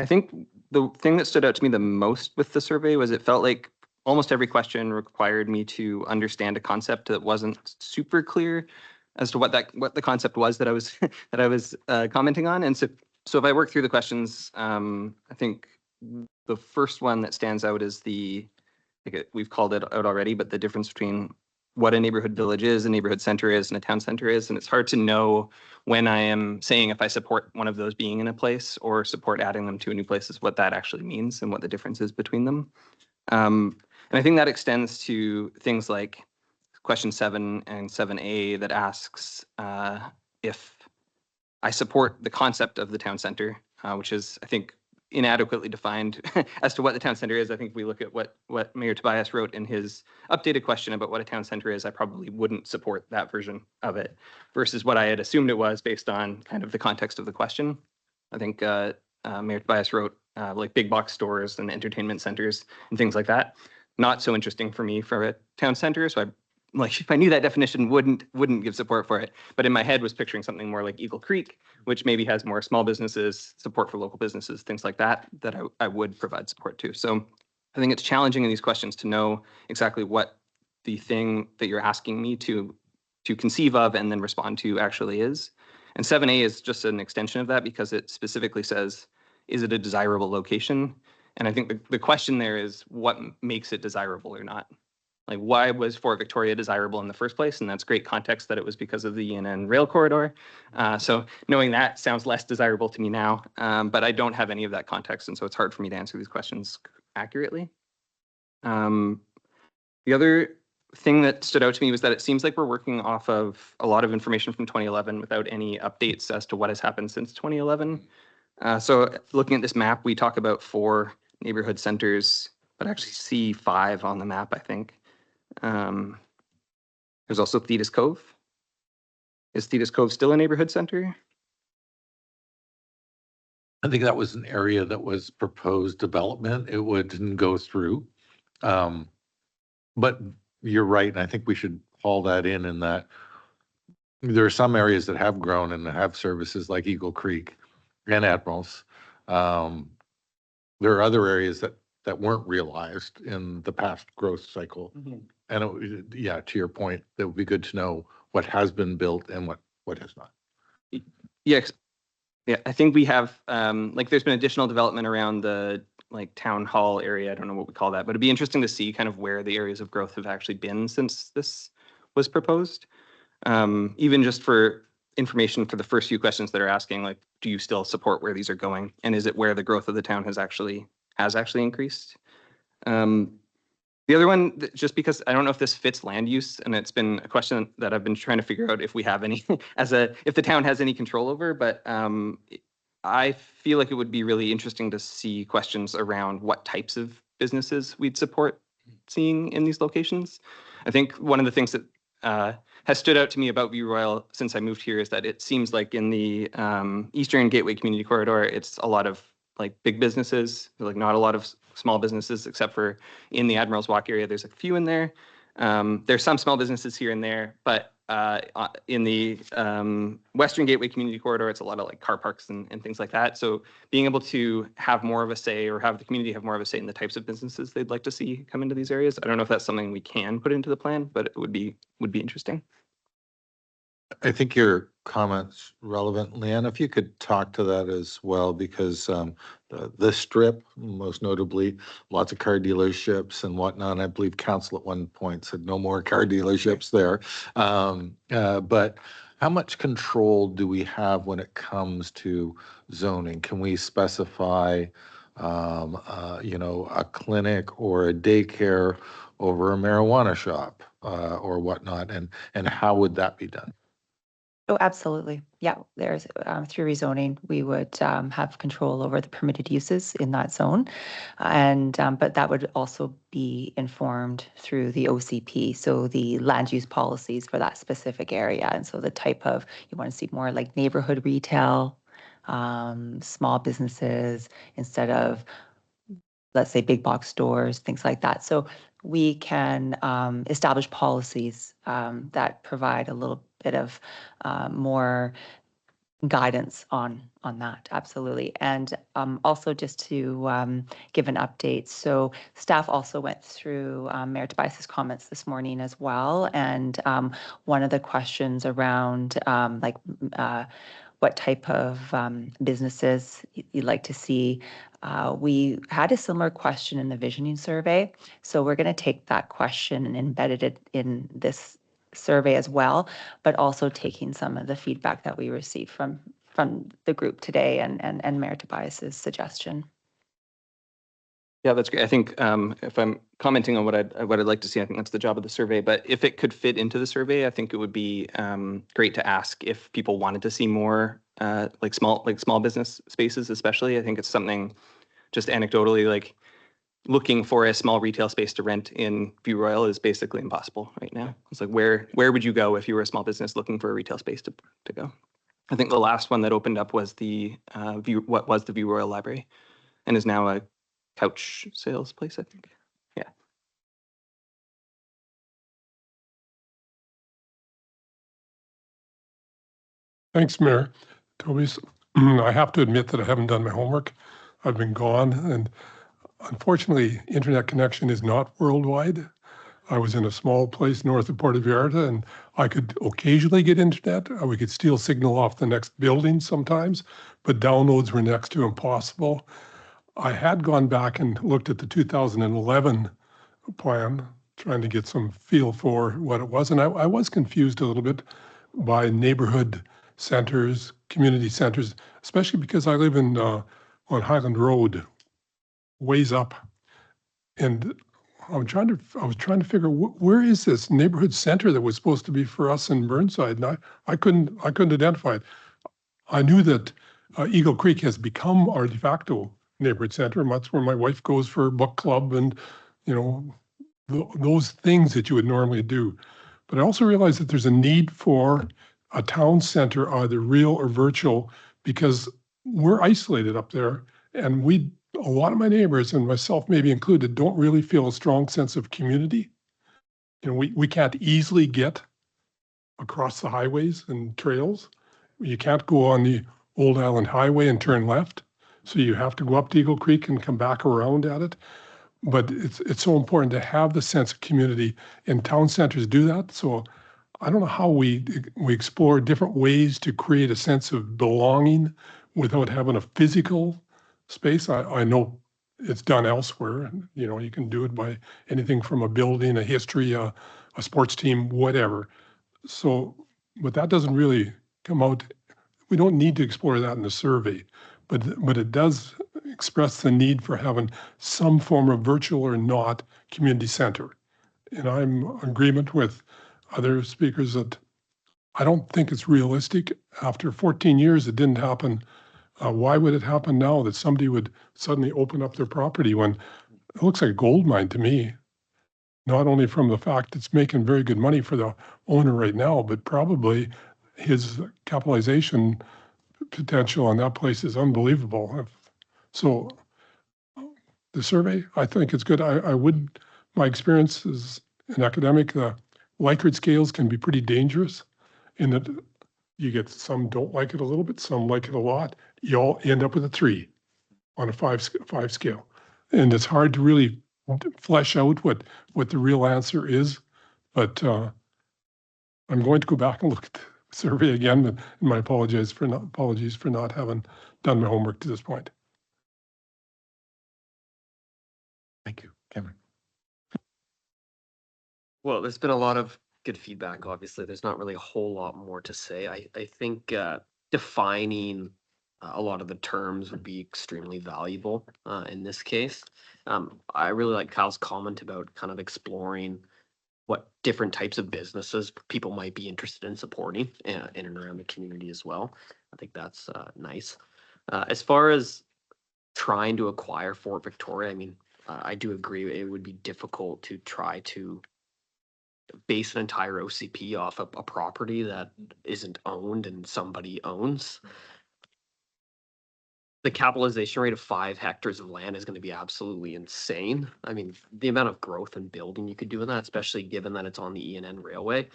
think the thing that stood out to me the most with the survey was it felt like almost every question required me to understand a concept that wasn't super clear as to what the concept was that I was commenting on. And so if I work through the questions, I think the first one that stands out is we've called it out already, but the difference between what a neighborhood village is, a neighborhood center is, and a town center is. And it's hard to know when I am saying if I support one of those being in a place or support adding them to a new place, is what that actually means and what the difference is between them. And I think that extends to things like question 7 and 7A that asks if I support the concept of the town center, which is, I think, inadequately defined as to what the town center is. I think if we look at what Mayor Tobias wrote in his updated question about what a town center is, I probably wouldn't support that version of it versus what I had assumed it was based on kind of the context of the question. I think Mayor Tobias wrote like big box stores and entertainment centers and things like that. Not so interesting for me for a town center. So if I knew that definition, wouldn't give support for it. But in my head was picturing something more like Eagle Creek, which maybe has more small businesses, support for local businesses, things like that I would provide support to. So I think it's challenging in these questions to know exactly what the thing that you're asking me to conceive of and then respond to actually is. And 7A is just an extension of that because it specifically says, is it a desirable location? And I think the question there is what makes it desirable or not? Like, why was Fort Victoria desirable in the first place? And that's great context that it was because of the ENN rail corridor. So knowing that sounds less desirable to me now, but I don't have any of that context. And so it's hard for me to answer these questions accurately. The other thing that stood out to me was that it seems like we're working off of a lot of information from 2011 without any updates as to what has happened since 2011. So looking at this map, we talk about 4 neighborhood centers, but actually see 5 on the map, I think. There's also Thetis Cove. Is Thetis Cove still a neighborhood center? I think that was an area that was proposed development. It didn't go through. But you're right, and I think we should haul that in that there are some areas that have grown and have services like Eagle Creek and Admirals. There are other areas that weren't realized in the past growth cycle. Mm-hmm. And to your point, it would be good to know what has been built and what has not. Yeah, I think we have, there's been additional development around the town hall area. I don't know what we call that, but it'd be interesting to see kind of where the areas of growth have actually been since this was proposed. Even just for information for the first few questions that are asking, do you still support where these are going? And is it where the growth of the town has actually increased? The other one, just because I don't know if this fits land use, and it's been a question that I've been trying to figure out if we have any, if the town has any control over, but I feel like it would be really interesting to see questions around what types of businesses we'd support seeing in these locations. I think one of the things that has stood out to me about View Royal since I moved here is that it seems like in the Eastern Gateway Community Corridor, it's a lot of big businesses, not a lot of small businesses, except for in the Admirals Walk area, there's a few in there. There's some small businesses here and there, but in the Western Gateway Community Corridor, it's a lot of car parks and things like that. So being able to have more of a say or have the community have more of a say in the types of businesses they'd like to see come into these areas. I don't know if that's something we can put into the plan, but it would be interesting. I think your comment's relevant, Leanne, if you could talk to that as well, because the strip, most notably, lots of car dealerships and whatnot. I believe council at one point said no more car dealerships there. But How much control do we have when it comes to zoning? Can we specify, a clinic or a daycare over a marijuana shop or whatnot? And how would that be done? Oh, absolutely. Yeah, there's, through rezoning, we would have control over the permitted uses in that zone. And, but that would also be informed through the OCP, so the land use policies for that specific area. And so the type of, you want to see more like neighborhood retail, small businesses, instead of, let's say, big box stores, things like that. So we can establish policies that provide a little bit of more guidance on that. Absolutely. And also just to give an update. So staff also went through Mayor Tobias's comments this morning as well. And one of the questions around what type of businesses you'd like to see. We had a similar question in the visioning survey. So we're going to take that question and embedded it in this survey as well, but also taking some of the feedback that we received from the group today and Mayor Tobias's suggestion. Yeah, that's great. I think if I'm commenting on what I'd like to see, I think that's the job of the survey. But if it could fit into the survey, I think it would be great to ask if people wanted to see more like small business spaces, especially. I think it's something just anecdotally, like looking for a small retail space to rent in View Royal is basically impossible right now. It's like where would you go if you were a small business looking for a retail space to go? I think the last one that opened up was the View Royal Library, and is now a couch sales place, I think. Yeah. Thanks, Mayor. Toby's, I have to admit that I haven't done my homework. I've been gone, and unfortunately, internet connection is not worldwide. I was in a small place north of Puerto Vallarta, and I could occasionally get internet. We could steal signal off the next building sometimes, but downloads were next to impossible. I had gone back and looked at the 2011 plan, trying to get some feel for what it was. And I was confused a little bit by neighborhood centers, community centers, especially because I live in on Highland Road, ways up. And I was trying to figure where is this neighborhood center that was supposed to be for us in Burnside, and I couldn't identify it. I knew that Eagle Creek has become our de facto neighborhood center, and that's where my wife goes for book club and those things that you would normally do. But I also realized that there's a need for a town center, either real or virtual, because we're isolated up there, and a lot of my neighbors, and myself maybe included, don't really feel a strong sense of community. We can't easily get across the highways and trails. You can't go on the Old Island Highway and turn left. So you have to go up to Eagle Creek and come back around at it. But it's so important to have the sense of community, and town centers do that. So I don't know how we explore different ways to create a sense of belonging without having a physical space. I know it's done elsewhere. You can do it by anything from a building, a history, a sports team, whatever. So, but that doesn't really come out. We don't need to explore that in the survey, but it does express the need for having some form of virtual or not community center. And I'm in agreement with other speakers that I don't think it's realistic. After 14 years, it didn't happen. Why would it happen now that somebody would suddenly open up their property when it looks like a gold mine to me? Not only from the fact it's making very good money for the owner right now, but probably his capitalization potential on that place is unbelievable. So the survey, I think it's good. My experience as an academic, the Likert scales can be pretty dangerous in that you get some don't like it a little bit, some like it a lot. You all end up with a 3 on a 5 scale. And it's hard to really flesh out what the real answer is. But I'm going to go back and look at the survey again, but my apologies for not having done my homework to this point. Thank you, Cameron. Well, there's been a lot of good feedback. Obviously, there's not really a whole lot more to say. I think defining a lot of the terms would be extremely valuable in this case. I really like Kyle's comment about kind of exploring what different types of businesses people might be interested in supporting in and around the community as well. I think that's nice. As far as trying to acquire Fort Victoria, I mean, I do agree it would be difficult to try to base an entire OCP off of a property that isn't owned and somebody owns. The capitalization rate of 5 hectares of land is going to be absolutely insane. I mean, the amount of growth and building you could do in that, especially given that it's on the ENN Railway,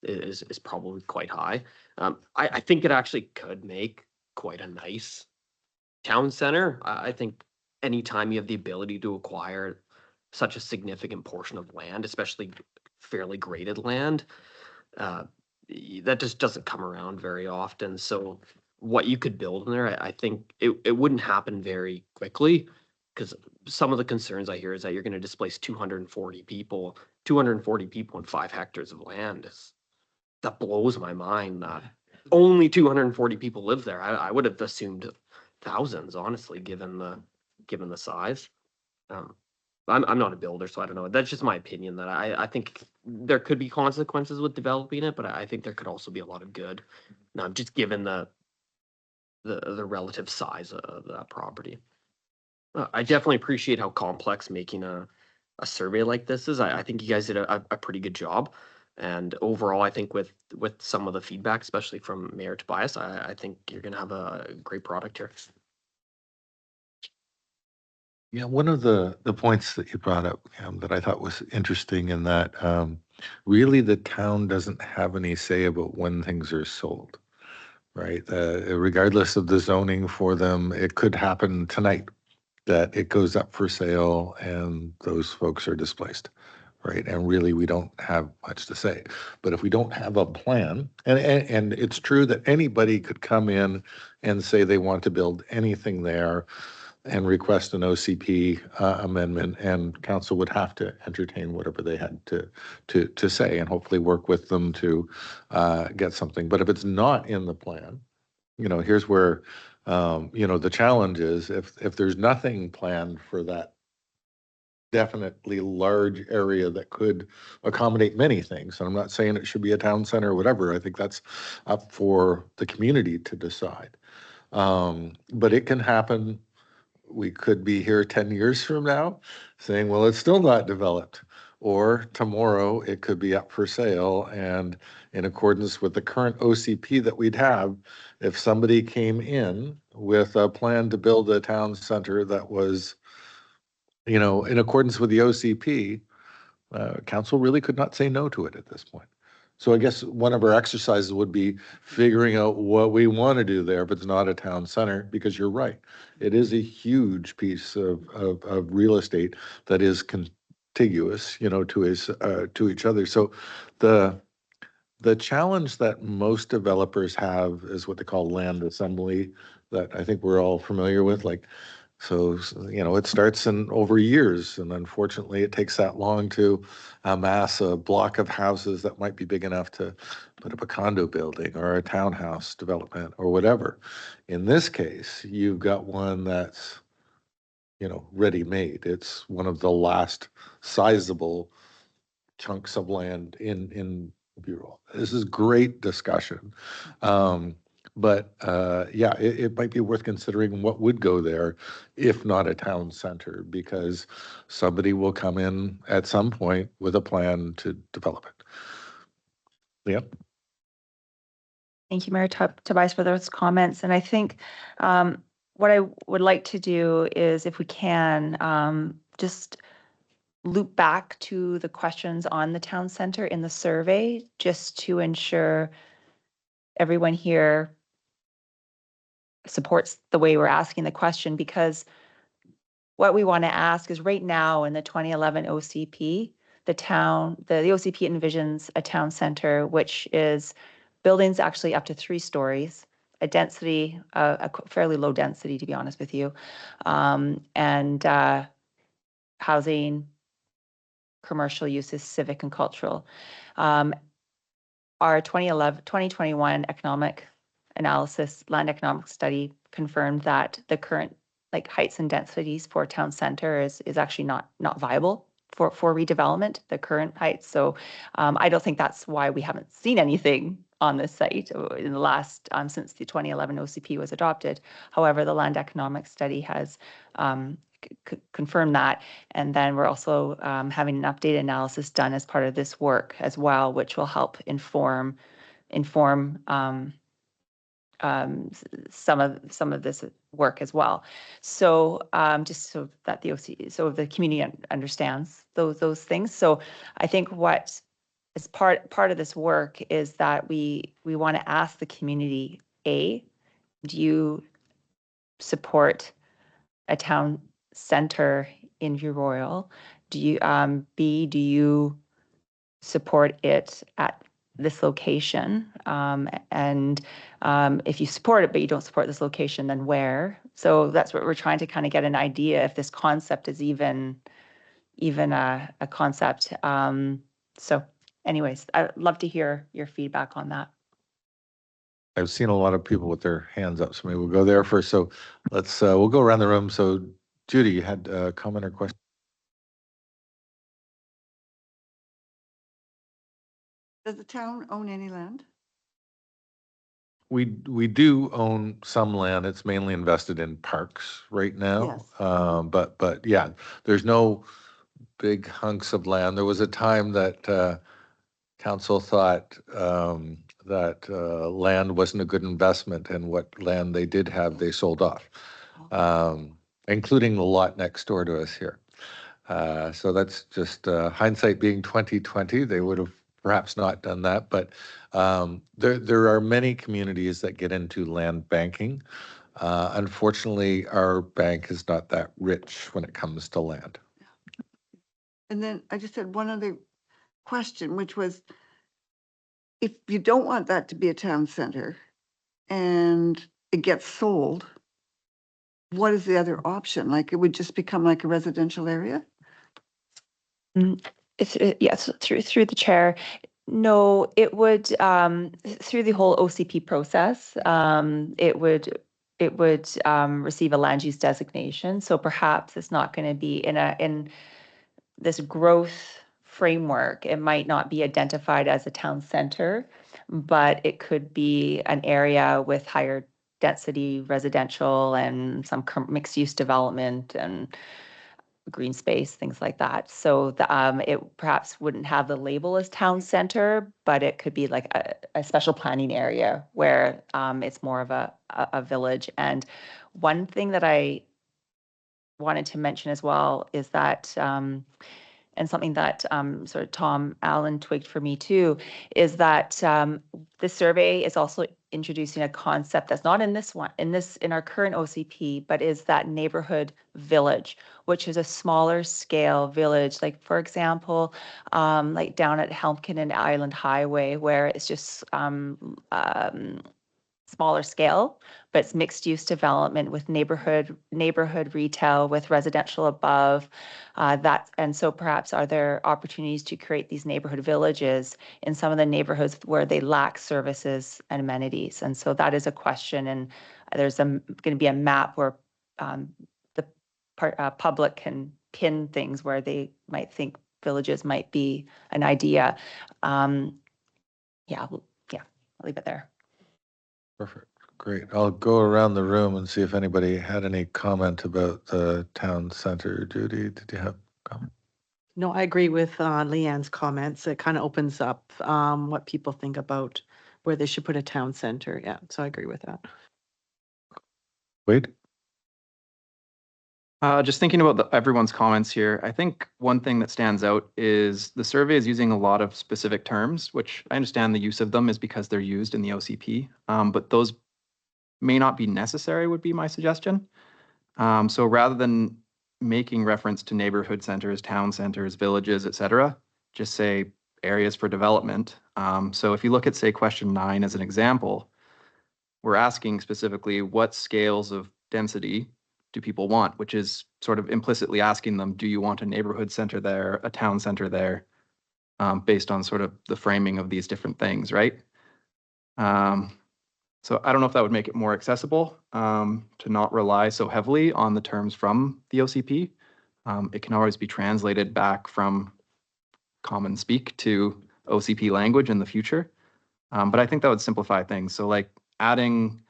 is probably quite high. I think it actually could make quite a nice town center. I think anytime you have the ability to acquire such a significant portion of land, especially fairly graded land, that just doesn't come around very often. So what you could build in there, I think it wouldn't happen very quickly, because some of the concerns I hear is that you're going to displace 240 people in 5 hectares of land. That blows my mind that only 240 people live there. I would have assumed thousands, honestly, given the size. I'm not a builder, so I don't know. That's just my opinion. That I think there could be consequences with developing it, but I think there could also be a lot of good. Just given the relative size of that property. I definitely appreciate how complex making a survey like this is. I think you guys did a pretty good job. And overall, I think with some of the feedback, especially from Mayor Tobias, I think you're going to have a great product here. Yeah, one of the points that you brought up that I thought was interesting in that really the town doesn't have any say about when things are sold, right? Regardless of the zoning for them, it could happen tonight that it goes up for sale and those folks are displaced, right? And really, we don't have much to say. But if we don't have a plan, and it's true that anybody could come in and say they want to build anything there and request an OCP amendment, and council would have to entertain whatever they had to say, and hopefully work with them to get something. But if it's not in the plan, here's where the challenge is. If there's nothing planned for that definitely large area that could accommodate many things, and I'm not saying it should be a town center or whatever. I think that's up for the community to decide. But it can happen. We could be here 10 years from now saying, well, it's still not developed. Or tomorrow it could be up for sale. And in accordance with the current OCP that we'd have, if somebody came in with a plan to build a town center that was, in accordance with the OCP, council really could not say no to it at this point. So I guess one of our exercises would be figuring out what we want to do there, but it's not a town center, because you're right. It is a huge piece of real estate that is contiguous, to each other. So the challenge that most developers have is what they call land assembly, that I think we're all familiar with. So, it starts in over years, and unfortunately it takes that long to amass a block of houses that might be big enough to put up a condo building or a townhouse development or whatever. In this case, you've got one that's, ready-made. It's one of the last sizable chunks of land in Bureau. This is great discussion. But it might be worth considering what would go there if not a town center, because somebody will come in at some point with a plan to develop it. Yep. Thank you, Mayor Tobias, for those comments. And I think what I would like to do is, if we can, just loop back to the questions on the town center in the survey, just to ensure everyone here supports the way we're asking the question, because what we want to ask is, right now in the 2011 OCP, the OCP envisions a town center, which is buildings actually up to 3 stories, a density, a fairly low density, to be honest with you, and housing commercial uses, civic and cultural. Our 2021 economic analysis, land economic study confirmed that the current like heights and densities for town center is actually not viable for redevelopment, the current heights. So I don't think that's why we haven't seen anything on this site in the last, since the 2011 OCP was adopted. However, the land economic study has confirmed that. And then we're also having an updated analysis done as part of this work as well, which will help inform some of this work as well. So just so that the community understands those things. So I think what is part of this work is that we want to ask the community, A, do you support a town center in View Royal? Do you B, do you support it at this location? And if you support it, but you don't support this location, then where? So that's what we're trying to kind of get an idea if this concept is even a concept. So anyways, I'd love to hear your feedback on that. I've seen a lot of people with their hands up, so maybe we'll go there first. So let's, we'll go around the room. So Judy, you had a comment or question? Does the town own any land? We do own some land. It's mainly invested in parks right now. Yes. But yeah, there's no big hunks of land. There was a time that council thought that land wasn't a good investment, and what land they did have, they sold off, including the lot next door to us here. So that's just hindsight being 2020. They would have perhaps not done that, but there are many communities that get into land banking. Unfortunately, our bank is not that rich when it comes to land. And then I just had one other question, which was, if you don't want that to be a town center and it gets sold, what is the other option? Like, it would just become like a residential area? Yes, through the chair. No, it would through the whole OCP process. It would receive a land use designation. So perhaps it's not going to be in this growth framework. It might not be identified as a town center, but it could be an area with higher density residential and some mixed use development and green space, things like that. So it perhaps wouldn't have the label as town center, but it could be like a special planning area where it's more of a village. And one thing that I wanted to mention as well is that, and something that sort of Tom Allen twigged for me too, is that the survey is also introducing a concept that's not in this one, in our current OCP, but is that neighborhood village, which is a smaller scale village. Like for example, like down at Helmkin and Island Highway, where it's just smaller scale, but it's mixed use development with neighborhood retail with residential above that. And so perhaps are there opportunities to create these neighborhood villages in some of the neighborhoods where they lack services and amenities? And so that is a question. And there's going to be a map where the public can pin things where they might think villages might be an idea. Yeah, I'll leave it there. Perfect. Great. I'll go around the room and see if anybody had any comment about the town center. Judy, did you have a comment? No, I agree with Leanne's comments. It kind of opens up what people think about where they should put a town center. Yeah, so I agree with that. Wade? Just thinking about everyone's comments here, I think one thing that stands out is the survey is using a lot of specific terms, which I understand the use of them is because they're used in the OCP, but those may not be necessary would be my suggestion. So rather than making reference to neighborhood centers, town centers, villages, et cetera, just say areas for development. So if you look at, say, question 9 as an example, we're asking specifically what scales of density do people want, which is sort of implicitly asking them, do you want a neighborhood center there, a town center there, based on sort of the framing of these different things, right? So I don't know if that would make it more accessible to not rely so heavily on the terms from the OCP. It can always be translated back from common speak to OCP language in the future. But I think that would simplify things. So like adding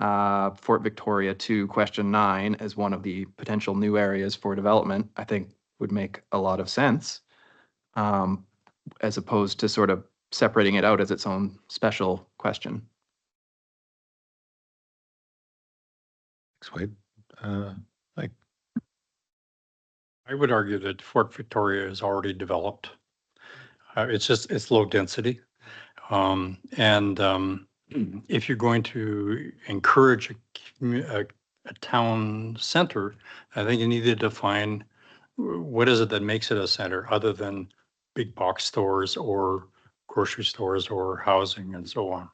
Fort Victoria to question 9 as one of the potential new areas for development, I think would make a lot of sense, as opposed to sort of separating it out as its own special question. Thanks, Wade. Like, I would argue that Fort Victoria is already developed. It's low density. If you're going to encourage a town center, I think you need to define what is it that makes it a center other than big box stores or grocery stores or housing and so on.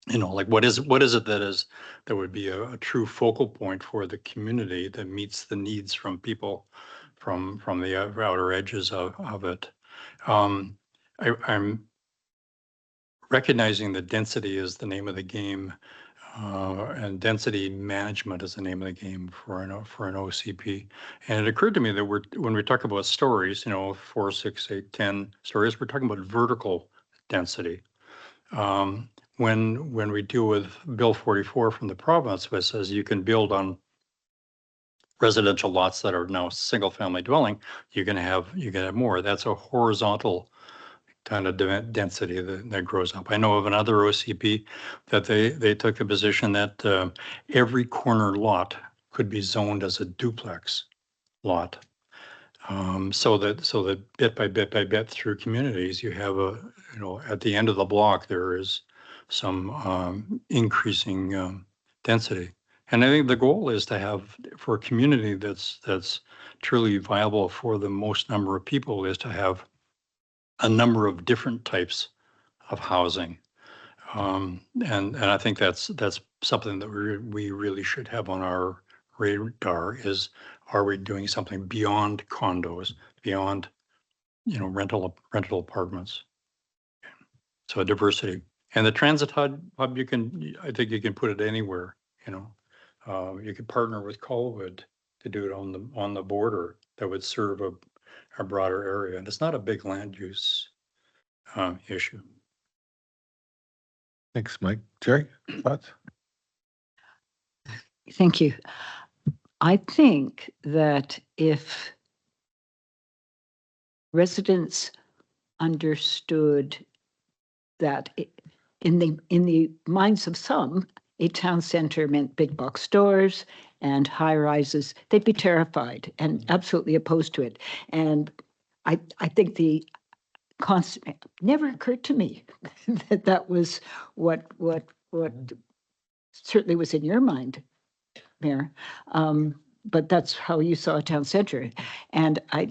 You know, like what is it that would be a true focal point for the community that meets the needs from people from the outer edges of it. I'm recognizing that density is the name of the game, and density management is the name of the game for an OCP. And it occurred to me that when we talk about stories, 4, 6, 8, 10 stories, we're talking about vertical density. When we deal with Bill 44 from the province, which says you can build on residential lots that are now single family dwelling, you can have more. That's a horizontal kind of density that grows up. I know of another OCP that they took the position that every corner lot could be zoned as a duplex lot. So that bit by bit through communities, you have at the end of the block, there is some increasing density. And I think the goal is to have, for a community that's truly viable for the most number of people, is to have a number of different types of housing. And I think that's something that we really should have on our radar is, are we doing something beyond condos, beyond, rental apartments? So a diversity. And the transit hub, I think you can put it anywhere, you could partner with Colwood to do it on the border that would serve a broader area. And it's not a big land use issue. thanks, Mike. Jerry, thoughts? Thank you. I think that if residents understood that in the minds of some, a town center meant big box stores and high rises, they'd be terrified and absolutely opposed to it. And I think the concept never occurred to me that was what certainly was in your mind, Mayor. But that's how you saw a town center. And I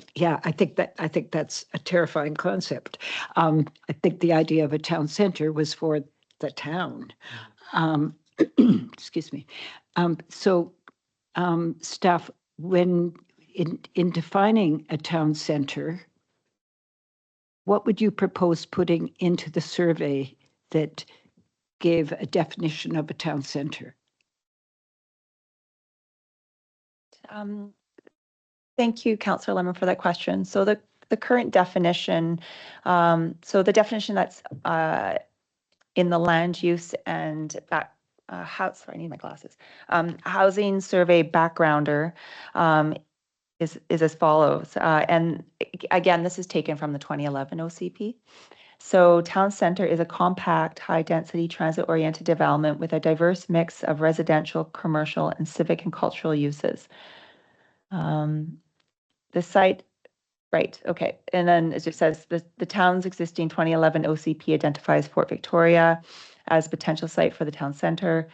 think that's a terrifying concept. I think the idea of a town center was for the town. Excuse me. Staff, when in defining a town center, what would you propose putting into the survey that gave a definition of a town center? Thank you, Councillor Lemon, for that question. So the current definition, so the definition that's in the land use and house, sorry, I need my glasses. Housing survey backgrounder is as follows. And again, this is taken from the 2011 OCP. So town center is a compact, high-density, transit-oriented development with a diverse mix of residential, commercial, and civic and cultural uses. The site, right, okay. And then as it says, the town's existing 2011 OCP identifies Fort Victoria as potential site for the town center.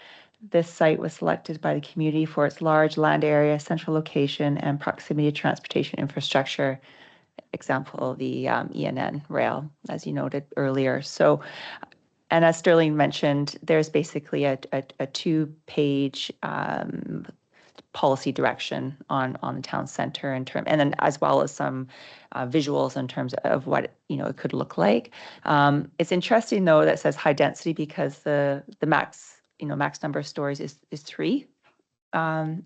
This site was selected by the community for its large land area, central location, and proximity to transportation infrastructure. Example, the ENN rail, as you noted earlier. So, and as Sterling mentioned, there's basically a 2-page policy direction on the town center and then as well as some visuals in terms of what, it could look like. It's interesting though that it says high density because the max, max number of stories is 3. In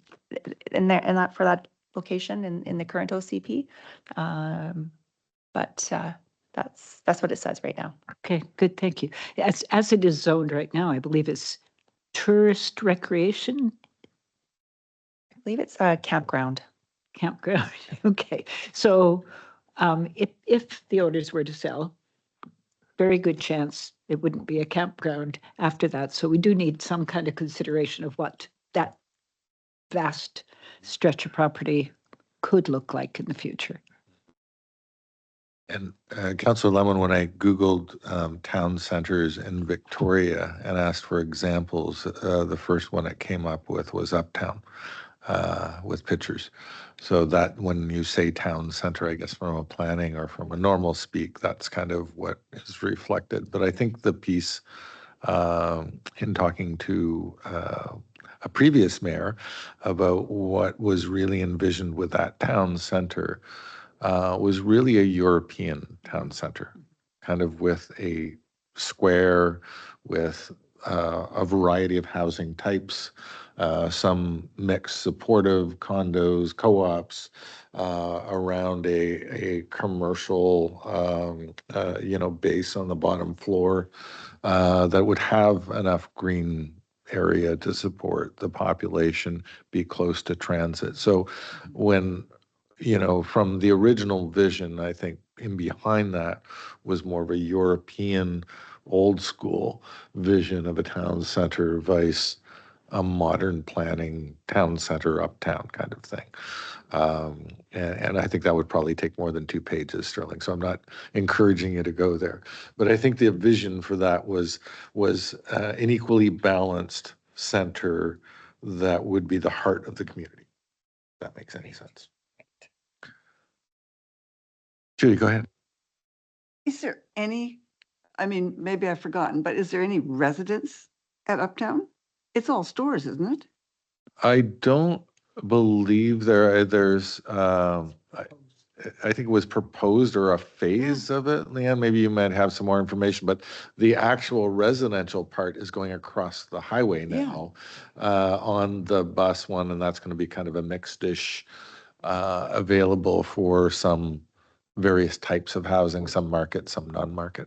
that for that location in the current OCP. But that's what it says right now. Okay, good, thank you. As it is zoned right now, I believe it's tourist recreation I believe it's a campground. campground. Okay, so if the owners were to sell, very good chance it wouldn't be a campground after that. So we do need some kind of consideration of what that vast stretch of property could look like in the future. And Councillor Lemon, when I Googled town centers in Victoria and asked for examples, the first one it came up with was Uptown with pictures. So that when you say town center, I guess from a planning or from a normal speak, that's kind of what is reflected. But I think the piece in talking to a previous mayor about what was really envisioned with that town center was really a European town center, kind of with a square, with a variety of housing types, some mixed supportive condos, co-ops, around a commercial, base on the bottom floor that would have enough green area to support the population, be close to transit. So when from the original vision, I think in behind that was more of a European old school vision of a town center vice a modern planning town center uptown kind of thing. And I think that would probably take more than 2 pages, Sterling. So I'm not encouraging you to go there. But I think the vision for that was an equally balanced center that would be the heart of the community. If that makes any sense. Judy, go ahead. Is there any, maybe I've forgotten, but is there any residence at Uptown? It's all stores, isn't it? I don't believe there's, I think it was proposed or a phase of it, Leanne, maybe you might have some more information, but the actual residential part is going across the highway now on the bus one, and that's going to be kind of a mixed-ish available for some various types of housing, some market, some non-market.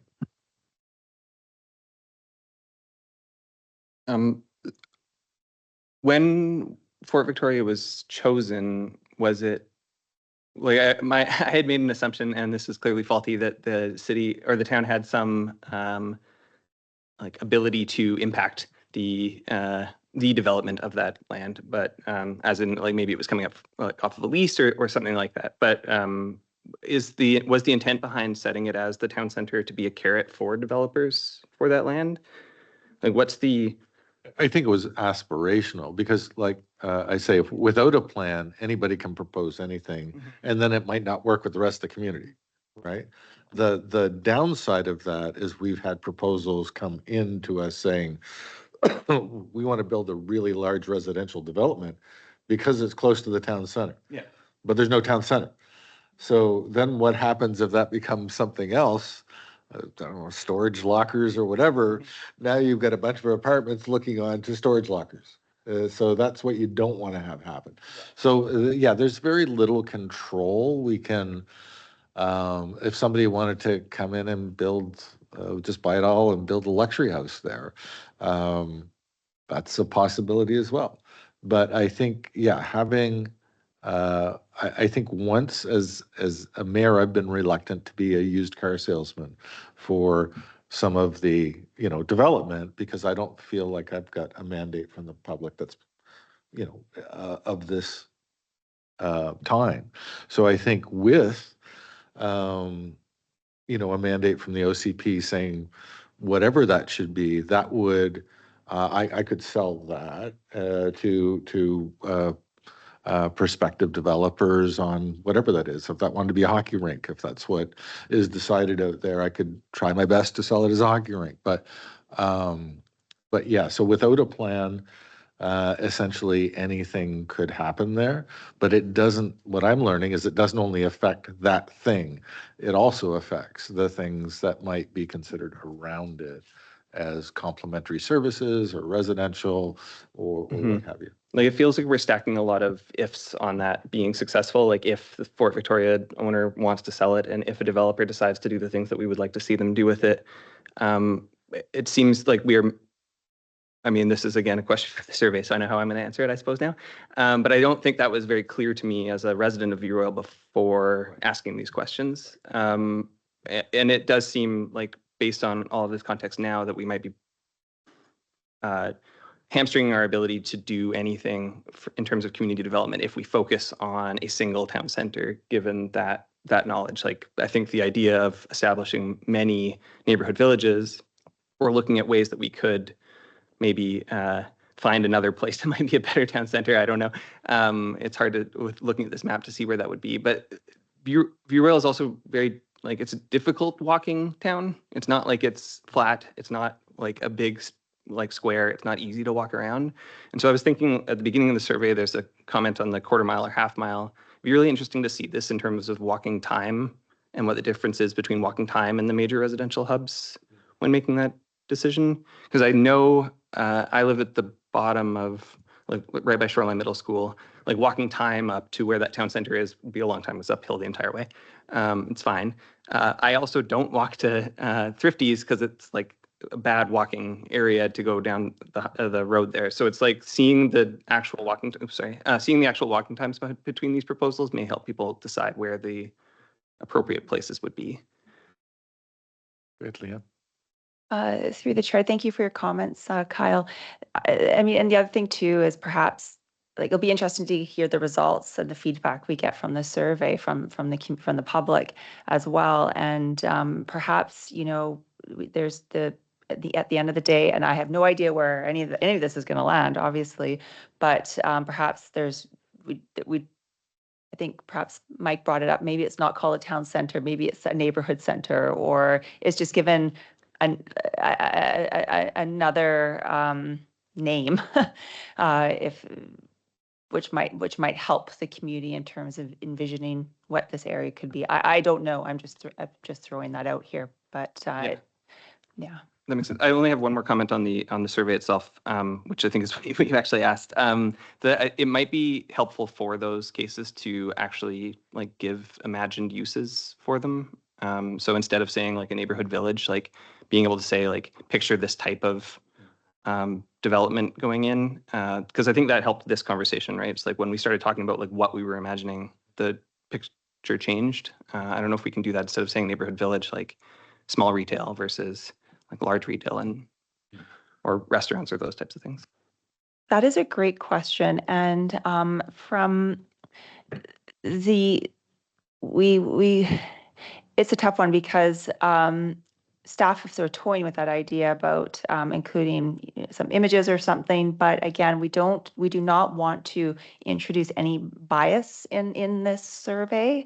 When Fort Victoria was chosen, was it like I had made an assumption, and this is clearly faulty, that the city or the town had some like ability to impact the development of that land, but as in like maybe it was coming up like off of a lease or something like that. But was the intent behind setting it as the town center to be a carrot for developers for that land? Like what's the I think it was aspirational because like I say, if without a plan, anybody can propose anything and then it might not work with the rest of the community, right? The downside of that is we've had proposals come in to us saying, we want to build a really large residential development because it's close to the town center. Yeah. But there's no town center. So then what happens if that becomes something else? I don't know, storage lockers or whatever. Now you've got a bunch of apartments looking on to storage lockers. So that's what you don't want to have happen. So yeah, there's very little control. We can, if somebody wanted to come in and build, just buy it all and build a luxury house there, that's a possibility as well. But I think, yeah, having, I think once as a mayor, I've been reluctant to be a used car salesman for some of the, development, because I don't feel like I've got a mandate from the public that's, of this time. So I think with, a mandate from the OCP saying whatever that should be, that would, I could sell that to prospective developers on whatever that is. If that wanted to be a hockey rink, if that's what is decided out there, I could try my best to sell it as a hockey rink. But yeah, so without a plan, Essentially, anything could happen there, but it doesn't, what I'm learning is it doesn't only affect that thing, it also affects the things that might be considered around it as complementary services or residential or what have you. Like, it feels like we're stacking a lot of ifs on that being successful. Like, if the Fort Victoria owner wants to sell it, and if a developer decides to do the things that we would like to see them do with it, it seems like I mean, this is again a question for the survey, so I know how I'm going to answer it, I suppose now. But I don't think that was very clear to me as a resident of View Royal before asking these questions. And it does seem like, based on all of this context now, that we might be hamstringing our ability to do anything in terms of community development if we focus on a single town center, given that knowledge. Like, I think the idea of establishing many neighborhood villages, or looking at ways that we could maybe find another place that might be a better town center. I don't know. It's hard to, with looking at this map, to see where that would be. But View Royal is also very, like, it's a difficult walking town. It's not like it's flat. It's not like a big like square. It's not easy to walk around. And so I was thinking at the beginning of the survey, there's a comment on the quarter mile or half mile. It'd be really interesting to see this in terms of walking time and what the difference is between walking time and the major residential hubs when making that decision. Because I know I live at the bottom of, like, right by Shoreline Middle School. Like, walking time up to where that town center is would be a long time. It's uphill the entire way. It's fine. I also don't walk to Thrifty's because it's like a bad walking area to go down the road there. So it's like seeing the actual walking, seeing the actual walking times between these proposals may help people decide where the appropriate places would be. Great, Leah. Through the chair, thank you for your comments, Kyle. I mean, and the other thing too is perhaps, like, it'll be interesting to hear the results and the feedback we get from the survey from the public as well. And perhaps, you know, there's at the end of the day, and I have no idea where any of this is going to land, obviously, but perhaps I think perhaps Mike brought it up. Maybe it's not called a town center. Maybe it's a neighborhood center, or it's just given another name, which might help the community in terms of envisioning what this area could be. I don't know. I'm just throwing that out here, but yeah. That makes sense. I only have one more comment on the survey itself, which I think is what you actually asked. It might be helpful for those cases to actually, like, give imagined uses for them. So instead of saying like a neighborhood village, like being able to say, like, picture this type of development going in, because I think that helped this conversation, right? It's like when we started talking about like what we were imagining, the picture changed. I don't know if we can do that instead of saying neighborhood village, like small retail versus like large retail or restaurants or those types of things. That is a great question, and from it's a tough one because staff are sort of toying with that idea about including some images or something. But again, we do not want to introduce any bias in this survey,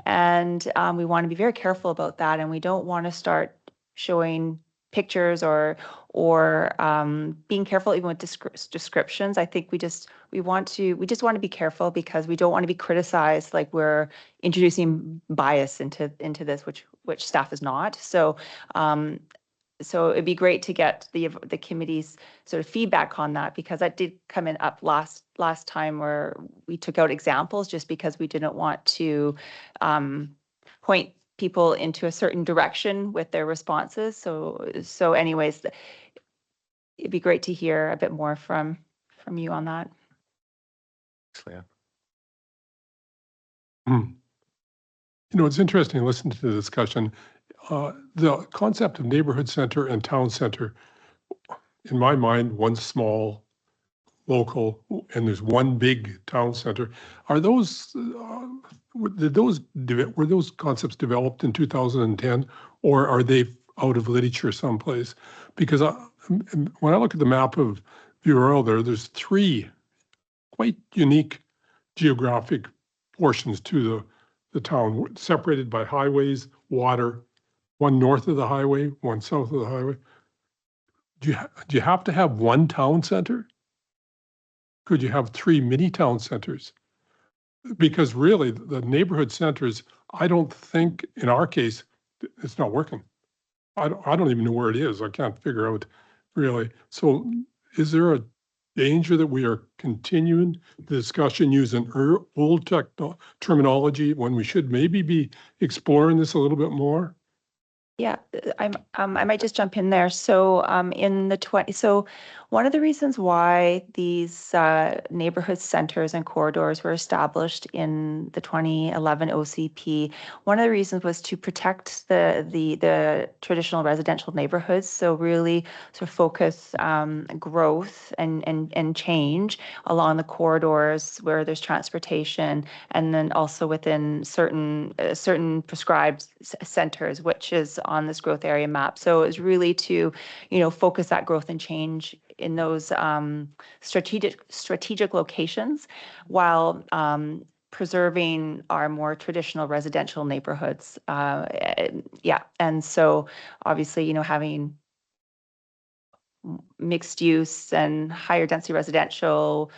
and we want to be very careful about that. And we don't want to start showing pictures or being careful even with descriptions. I think we just want to be careful because we don't want to be criticized like we're introducing bias into this, which staff is not. So so it'd be great to get the committee's sort of feedback on that, because that did come up last time where we took out examples just because we didn't want to point people into a certain direction with their responses. So anyways, it'd be great to hear a bit more from you on that. Yeah. You know, it's interesting to listen to the discussion. The concept of neighborhood center and town center, in my mind, one small local and there's one big town center. Are those were those concepts developed in 2010, or are they out of literature someplace? Because when I look at the map of View Royal, there's three quite unique geographic portions to the town, separated by highways, water, one north of the highway, one south of the highway. Do you have to have one town center? could you have 3 mini town centers? Because really, the neighborhood centers, I don't think in our case, it's not working. I don't even know where it is. I can't figure out really. So is there a danger that we are continuing the discussion using old terminology when we should maybe be exploring this a little bit more? Yeah, I might just jump in there. So, in the so one of the reasons why these neighborhood centers and corridors were established in the 2011 OCP, one of the reasons was to protect the traditional residential neighborhoods. So really sort of focus growth and change along the corridors where there's transportation, and then also within certain prescribed centers, which is on this growth area map. So it's really to, focus that growth and change in those strategic locations, while preserving our more traditional residential neighborhoods. Yeah, and so obviously, having mixed use and higher density residential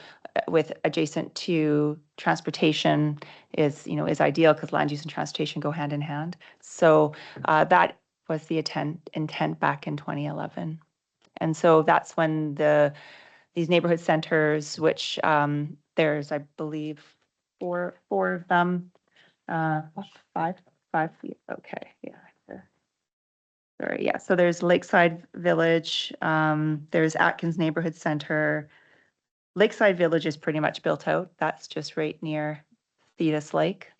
with adjacent to transportation is ideal, because land use and transportation go hand in hand. So that was the intent back in 2011. And so that's when these neighborhood centers, which there's, I believe, four of them, five, okay, yeah. Sorry, yeah, so there's Lakeside Village, there's Atkins Neighborhood Center. Lakeside Village is pretty much built out. That's just right near Thetis Lake.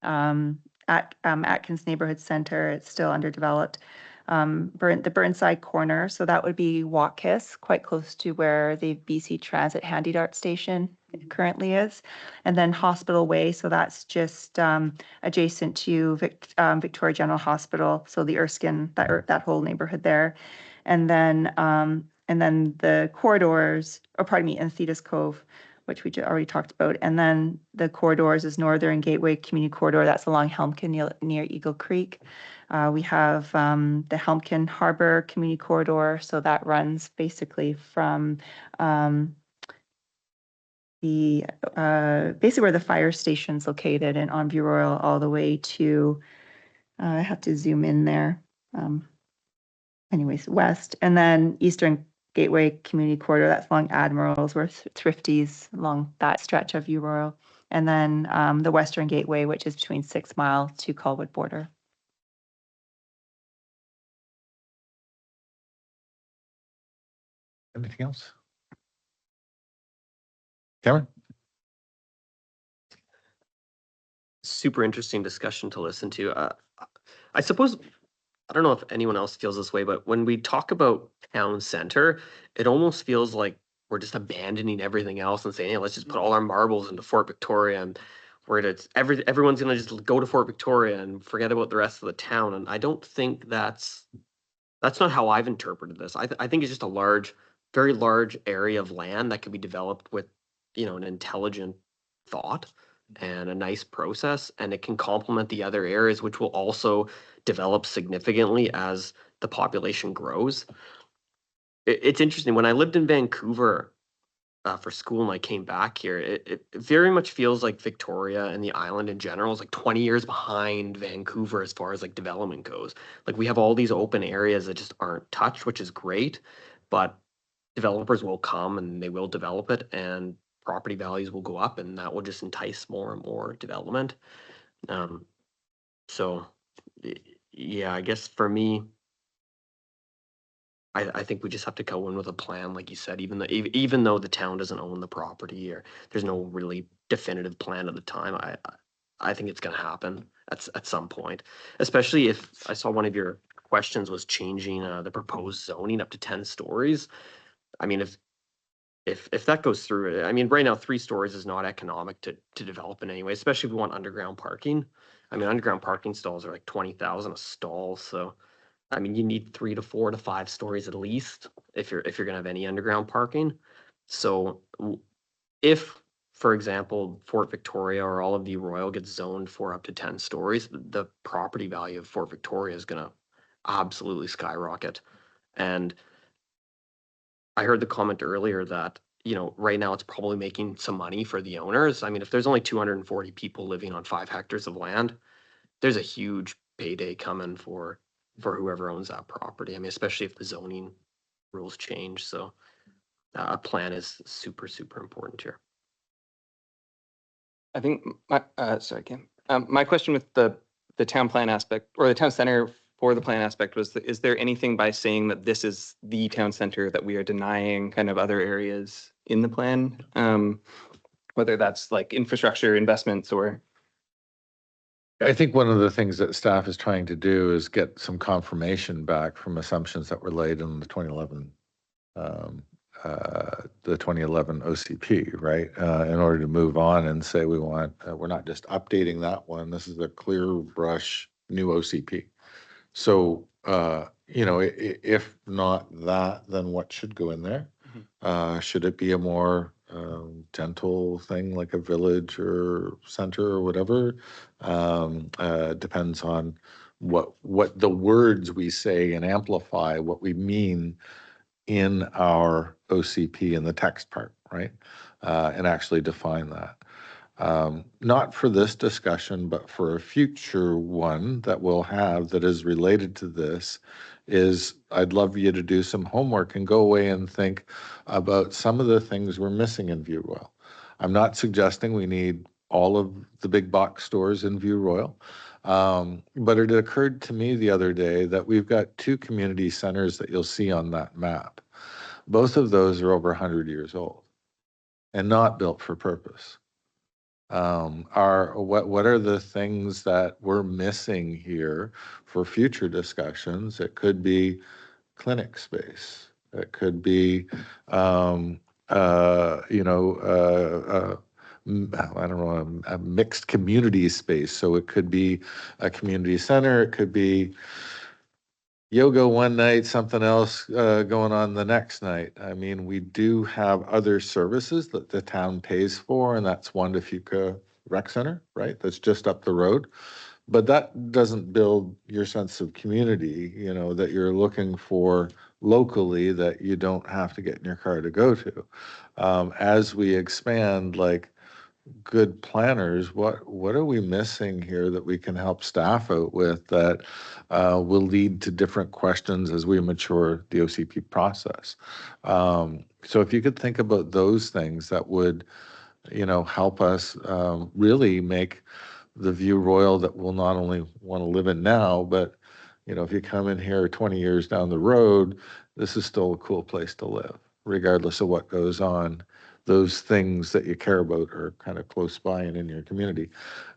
Atkins Neighborhood Center, it's still underdeveloped. The Burnside Corner, so that would be Watkis, quite close to where the BC Transit Handy Dart Station currently is. And then Hospital Way, so that's just adjacent to Victoria General Hospital, so the Erskine, that whole neighborhood there. And then the corridors, and Thetis Cove, which we already talked about. And then the corridors is Northern Gateway Community Corridor, that's along Helmkin near Eagle Creek. We have the Helmkin Harbor Community Corridor, so that runs basically from basically where the fire station's located and on View Royal all the way to, I have to zoom in there. Anyways, west, and then Eastern Gateway Community Corridor, that's along Admirals, where Thrifty's along that stretch of View Royal. And then the Western Gateway, which is between 6 Mile to Colwood border. Anything else? Cameron? Super interesting discussion to listen to. I suppose, I don't know if anyone else feels this way, but when we talk about town center, it almost feels like we're just abandoning everything else and saying, hey, let's just put all our marbles into Fort Victoria, and where it's everyone's gonna just go to Fort Victoria and forget about the rest of the town. And I don't think that's not how I've interpreted this. I think it's just a very large area of land that can be developed with, an intelligent thought and a nice process, and it can complement the other areas, which will also develop significantly as the population grows. It's interesting. When I lived in Vancouver for school and I came back here, it very much feels like Victoria and the island in general is like 20 years behind Vancouver as far as like development goes. Like, we have all these open areas that just aren't touched, which is great, but developers will come and they will develop it, and property values will go up, and that will just entice more and more development. So yeah, I guess for me, I think we just have to go in with a plan, like you said, even though the town doesn't own the property, or there's no really definitive plan at the time. I think it's going to happen at some point, especially if I saw one of your questions was changing the proposed zoning up to 10 stories. I mean, if that goes through, I mean, right now 3 stories is not economic to develop in any way, especially if we want underground parking. I mean, underground parking stalls are like 20,000 a stall, so I mean, you need 3 to 4 to 5 stories at least if you're gonna have any underground parking. So if, for example, Fort Victoria or all of the Royal gets zoned for up to 10 stories, the property value of Fort Victoria is gonna absolutely skyrocket. And I heard the comment earlier that you know, right now it's probably making some money for the owners. I mean, if there's only 240 people living on 5 hectares of land, there's a huge payday coming for whoever owns that property. I mean, especially if the zoning rules change. So a plan is super, super important here. I think my, sorry, Kim. My question with the town plan aspect or the town center for the plan aspect was, is there anything by saying that this is the town center that we are denying kind of other areas in the plan? Whether that's like infrastructure investments or. I think one of the things that staff is trying to do is get some confirmation back from assumptions that were laid in the 2011 OCP, right? In order to move on and say we want, we're not just updating that one. This is a clear brush new OCP. So, you know, if not that, then what should go in there? Should it be a more gentle thing like a village or center or whatever? Depends on what the words we say and amplify what we mean in our OCP in the text part, right? And actually define that. Not for this discussion, but for a future one that we'll have that is related to this, is I'd love you to do some homework and go away and think about some of the things we're missing in View Royal. I'm not suggesting we need all of the big box stores in View Royal, but it occurred to me the other day that we've got 2 community centers that you'll see on that map. Both of those are over 100 years old and not built for purpose. What are the things that we're missing here for future discussions? It could be clinic space. It could be, you know, I don't know, a mixed community space. So it could be a community center. It could be yoga one night, something else going on the next night. I mean, we do have other services that the town pays for, and that's Juan de Fuca Rec Center, right? That's just up the road. But that doesn't build your sense of community, you know, that you're looking for locally that you don't have to get in your car to go to. As we expand, like, good planners, what are we missing here that we can help staff out with that will lead to different questions as we mature the OCP process? So if you could think about those things that would, you know, help us really make the View Royal that we'll not only want to live in now, but, you know, if you come in here 20 years down the road, this is still a cool place to live, regardless of what goes on. Those things that you care about are kind of close by and in your community.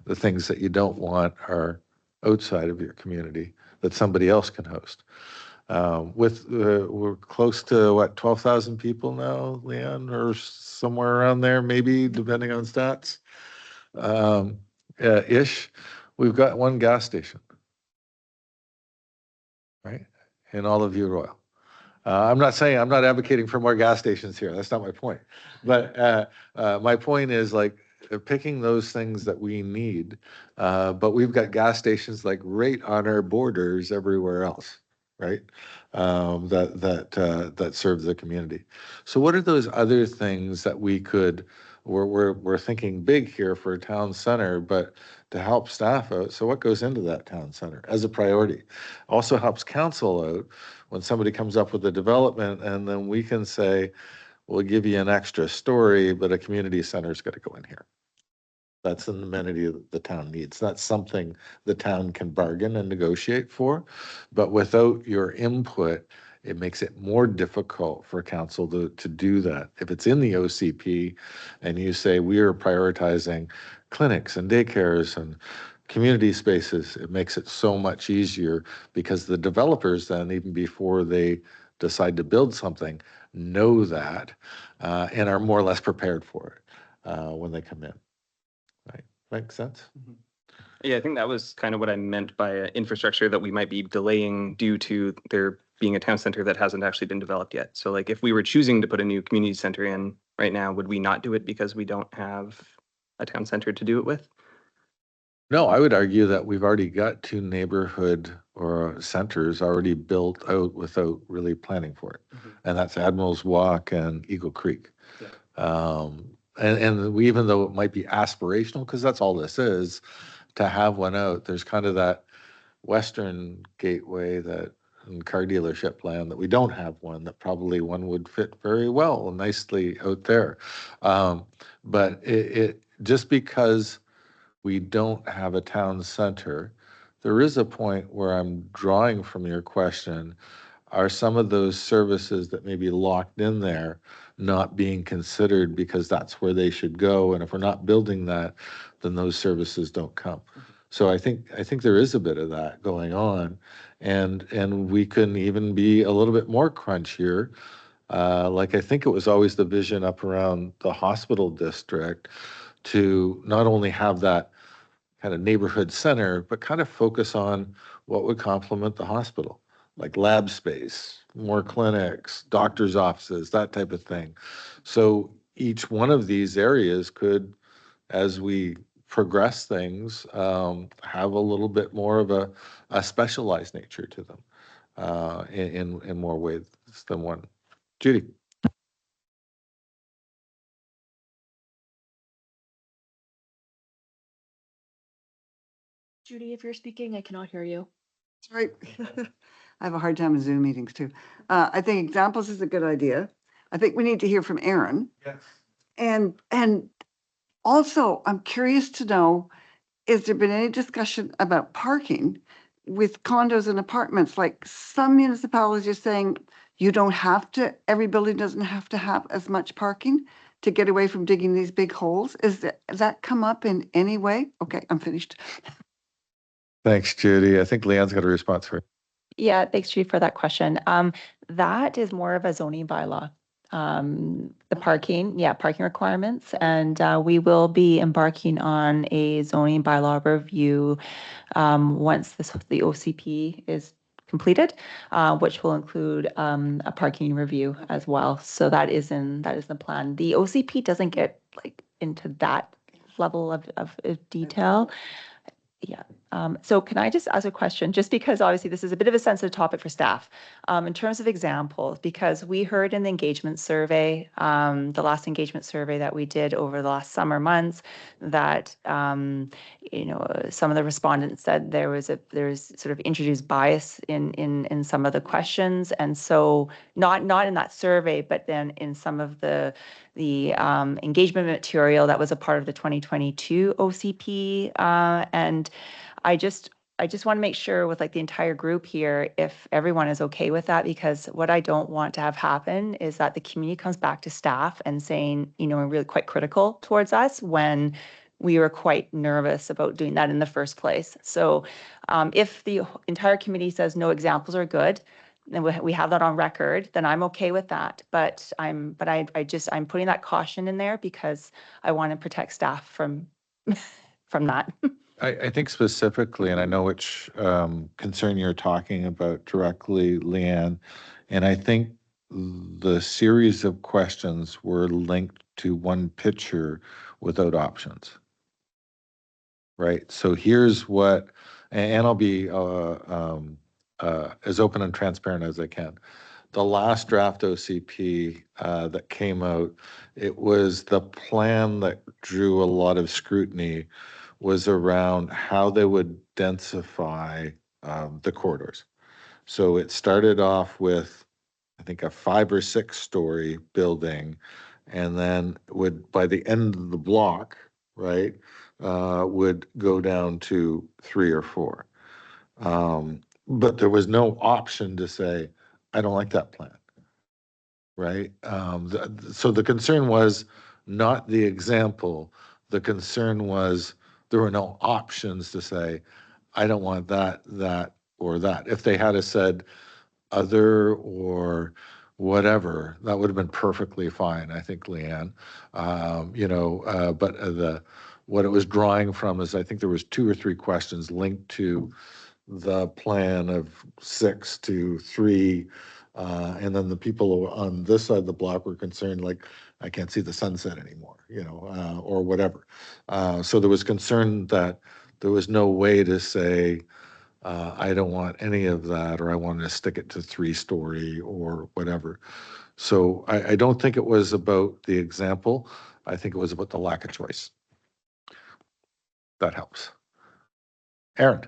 The things that you don't want are outside of your community that somebody else can host. We're close to what, 12,000 people now, Leanne, or somewhere around there, maybe, depending on stats, ish. We've got 1 gas station, right, in all of View Royal. I'm not advocating for more gas stations here. That's not my point. But my point is, like, picking those things that we need, but we've got gas stations like right on our borders everywhere else, right? That serve the community. So what are those other things that we could? We're thinking big here for a town center, but to help staff out. So what goes into that town center as a priority? Also helps council out when somebody comes up with a development, and then we can say, we'll give you an extra story, but a community center's got to go in here. That's an amenity that the town needs. That's something the town can bargain and negotiate for, but without your input, it makes it more difficult for council to do that. If it's in the OCP and you say we are prioritizing clinics and daycares and community spaces, it makes it so much easier, because the developers then, even before they decide to build something, know that and are more or less prepared for it when they come in. Right? Makes sense? Mm-hmm. Yeah, I think that was kind of what I meant by infrastructure that we might be delaying due to there being a town center that hasn't actually been developed yet. So like if we were choosing to put a new community center in right now, would we not do it because we don't have a town center to do it with? No, I would argue that we've already got 2 neighborhood or centers already built out without really planning for it. And that's Admiral's Walk and Eagle Creek. Yeah. And we, even though it might be aspirational, because that's all this is, to have one out, there's kind of that western gateway that in car dealership land that we don't have one, that probably one would fit very well and nicely out there. But it just because we don't have a town center, there is a point where I'm drawing from your question, are some of those services that may be locked in there not being considered because that's where they should go? And if we're not building that, then those services don't come. So I think there is a bit of that going on, and we can even be a little bit more crunchier. Like I think it was always the vision up around the hospital district to not only have that kind of neighborhood center, but kind of focus on what would complement the hospital, like lab space, more clinics, doctors' offices, that type of thing. So each one of these areas could, as we progress things, have a little bit more of a specialized nature to them in more ways than one. Judy. Judy, if you're speaking, I cannot hear you. Right. I have a hard time with Zoom meetings too. I think examples is a good idea. I think we need to hear from Aaron. Yes. And also, I'm curious to know, is there been any discussion about parking with condos and apartments? Like some municipalities are saying you don't have to, every building doesn't have to have as much parking to get away from digging these big holes. Has that come up in any way? Okay, I'm finished. Thanks, Judy. I think Leanne's got a response for you. Yeah, thanks, Judy, for that question. That is more of a zoning bylaw. The parking requirements, and we will be embarking on a zoning bylaw review once the OCP is completed, which will include a parking review as well. So that is the plan. The OCP doesn't get like into that level of detail. Yeah. So can I just ask a question, just because obviously this is a bit of a sensitive topic for staff, in terms of examples, because we heard in the engagement survey, the last engagement survey that we did over the last summer months, that, some of the respondents said there's sort of introduced bias in some of the questions. And so not in that survey, but then in some of the engagement material that was a part of the 2022 OCP. And I just want to make sure with like the entire group here, if everyone is okay with that, because what I don't want to have happen is that the community comes back to staff and saying, really quite critical towards us when we were quite nervous about doing that in the first place. So if the entire committee says no examples are good, then we have that on record, then I'm okay with that. But I'm putting that caution in there because I want to protect staff from that. I think specifically, and I know which concern you're talking about directly, Leanne, and I think the series of questions were linked to one picture without options. Right? So here's what, and I'll be as open and transparent as I can. The last draft OCP that came out, it was the plan that drew a lot of scrutiny was around how they would densify the corridors. So it started off with, I think, a 5 or 6 story building, and then would, by the end of the block, right, would go down to 3 or 4. But there was no option to say, I don't like that plan, right? So the concern was not the example. The concern was there were no options to say, I don't want that, or that. If they had said other or whatever, that would have been perfectly fine, I think, Leanne. But what it was drawing from is I think there was 2 or 3 questions linked to the plan of 6 to 3. And then the people on this side of the block were concerned, like, I can't see the sunset anymore, or whatever. So there was concern that there was no way to say, I don't want any of that, or I want to stick it to 3-story or whatever. So I don't think it was about the example. I think it was about the lack of choice. That helps. Aaron.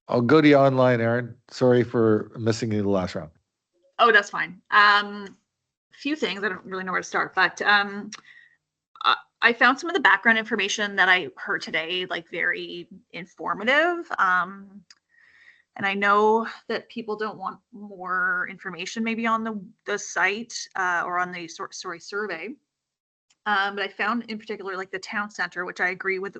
I'll go to you online, Aaron. Sorry for missing you the last round. Oh, that's fine. Few things. I don't really know where to start, but I found some of the background information that I heard today, like very informative. And I know that people don't want more information maybe on the site or on the survey. But I found in particular like the town center, which I agree with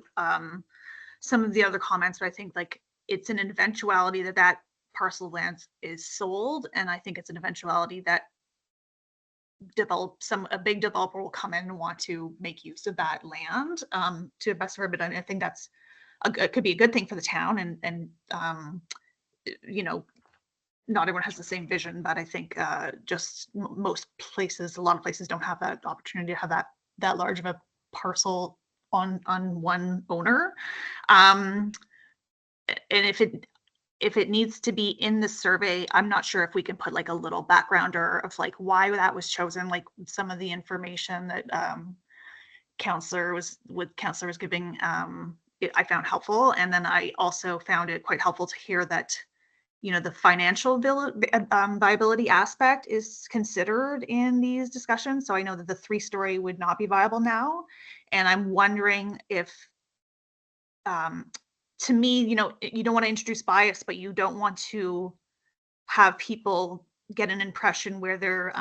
some of the other comments, but I think like it's an eventuality that parcel of land is sold. And I think it's an eventuality that a big developer will come in and want to make use of that land to the best of our ability. I think that's it could be a good thing for the town, and you know, not everyone has the same vision, but I think just most places, a lot of places don't have that opportunity to have that large of a parcel on one owner. And if it needs to be in the survey, I'm not sure if we can put like a little backgrounder of like why that was chosen, like some of the information that counselor was giving, I found helpful. And then I also found it quite helpful to hear that, you know, the financial viability aspect is considered in these discussions. So I know that the 3-story would not be viable now. And I'm wondering if, to me, you know, you don't want to introduce bias, but you don't want to have people get an impression where they're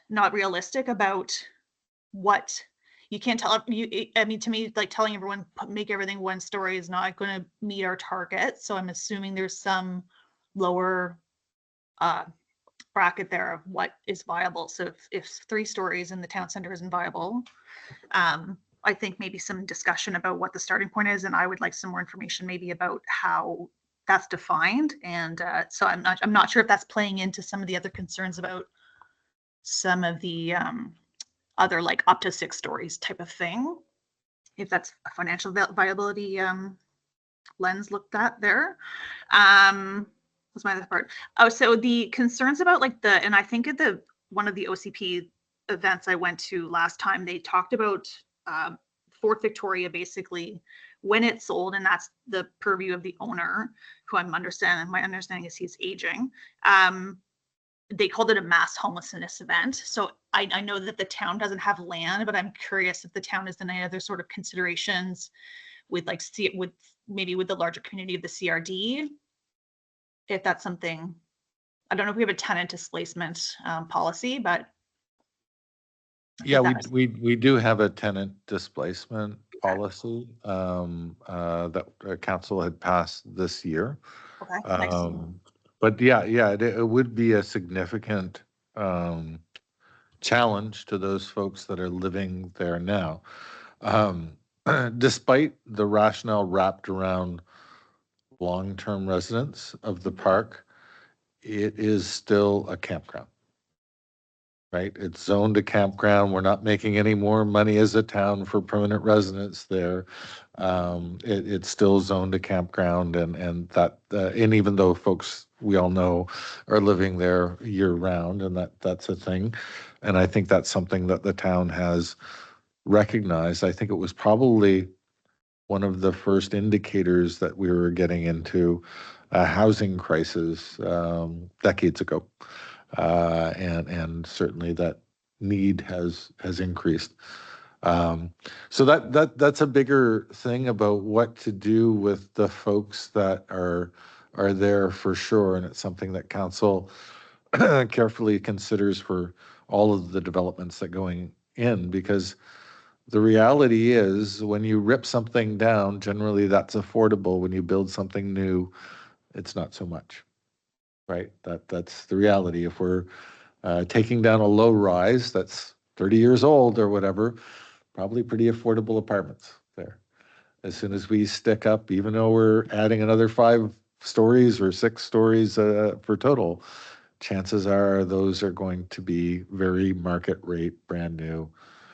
not realistic about what you can't tell you. I mean, to me, like telling everyone make everything 1-story is not going to meet our target. So I'm assuming there's some lower bracket there of what is viable. So if 3 stories in the town center isn't viable, I think maybe some discussion about what the starting point is, and I would like some more information maybe about how that's defined. And so I'm not sure if that's playing into some of the other concerns about some of the other like up to 6 stories type of thing. If that's a financial viability lens looked at there. What's my other part? Oh, so the concerns about like and I think at one of the OCP events I went to last time, they talked about Fort Victoria basically when it's sold, and that's the purview of the owner, who my understanding is he's aging. They called it a mass homelessness event. So I know that the town doesn't have land, but I'm curious if the town has done any other sort of considerations with like with the larger community of the CRD. If that's something, I don't know if we have a tenant displacement policy, but yeah, we do have a tenant displacement policy that council had passed this year. Okay, nice. But yeah, it would be a significant challenge to those folks that are living there now. Despite the rationale wrapped around long-term residents of the park, it is still a campground, right? It's zoned a campground. We're not making any more money as a town for permanent residents there. It's still zoned a campground, and that, and even though folks we all know are living there year round, and that's a thing. And I think that's something that the town has recognized. I think it was probably one of the first indicators that we were getting into a housing crisis decades ago. And certainly that need has increased. So that's a bigger thing about what to do with the folks that are there for sure, and it's something that council carefully considers for all of the developments that going in, because the reality is when you rip something down, generally that's affordable. When you build something new, it's not so much, right? That's the reality. If we're taking down a low rise that's 30 years old or whatever, probably pretty affordable apartments there. As soon as we stick up, even though we're adding another 5 stories or 6 stories for total, chances are those are going to be very market rate, brand new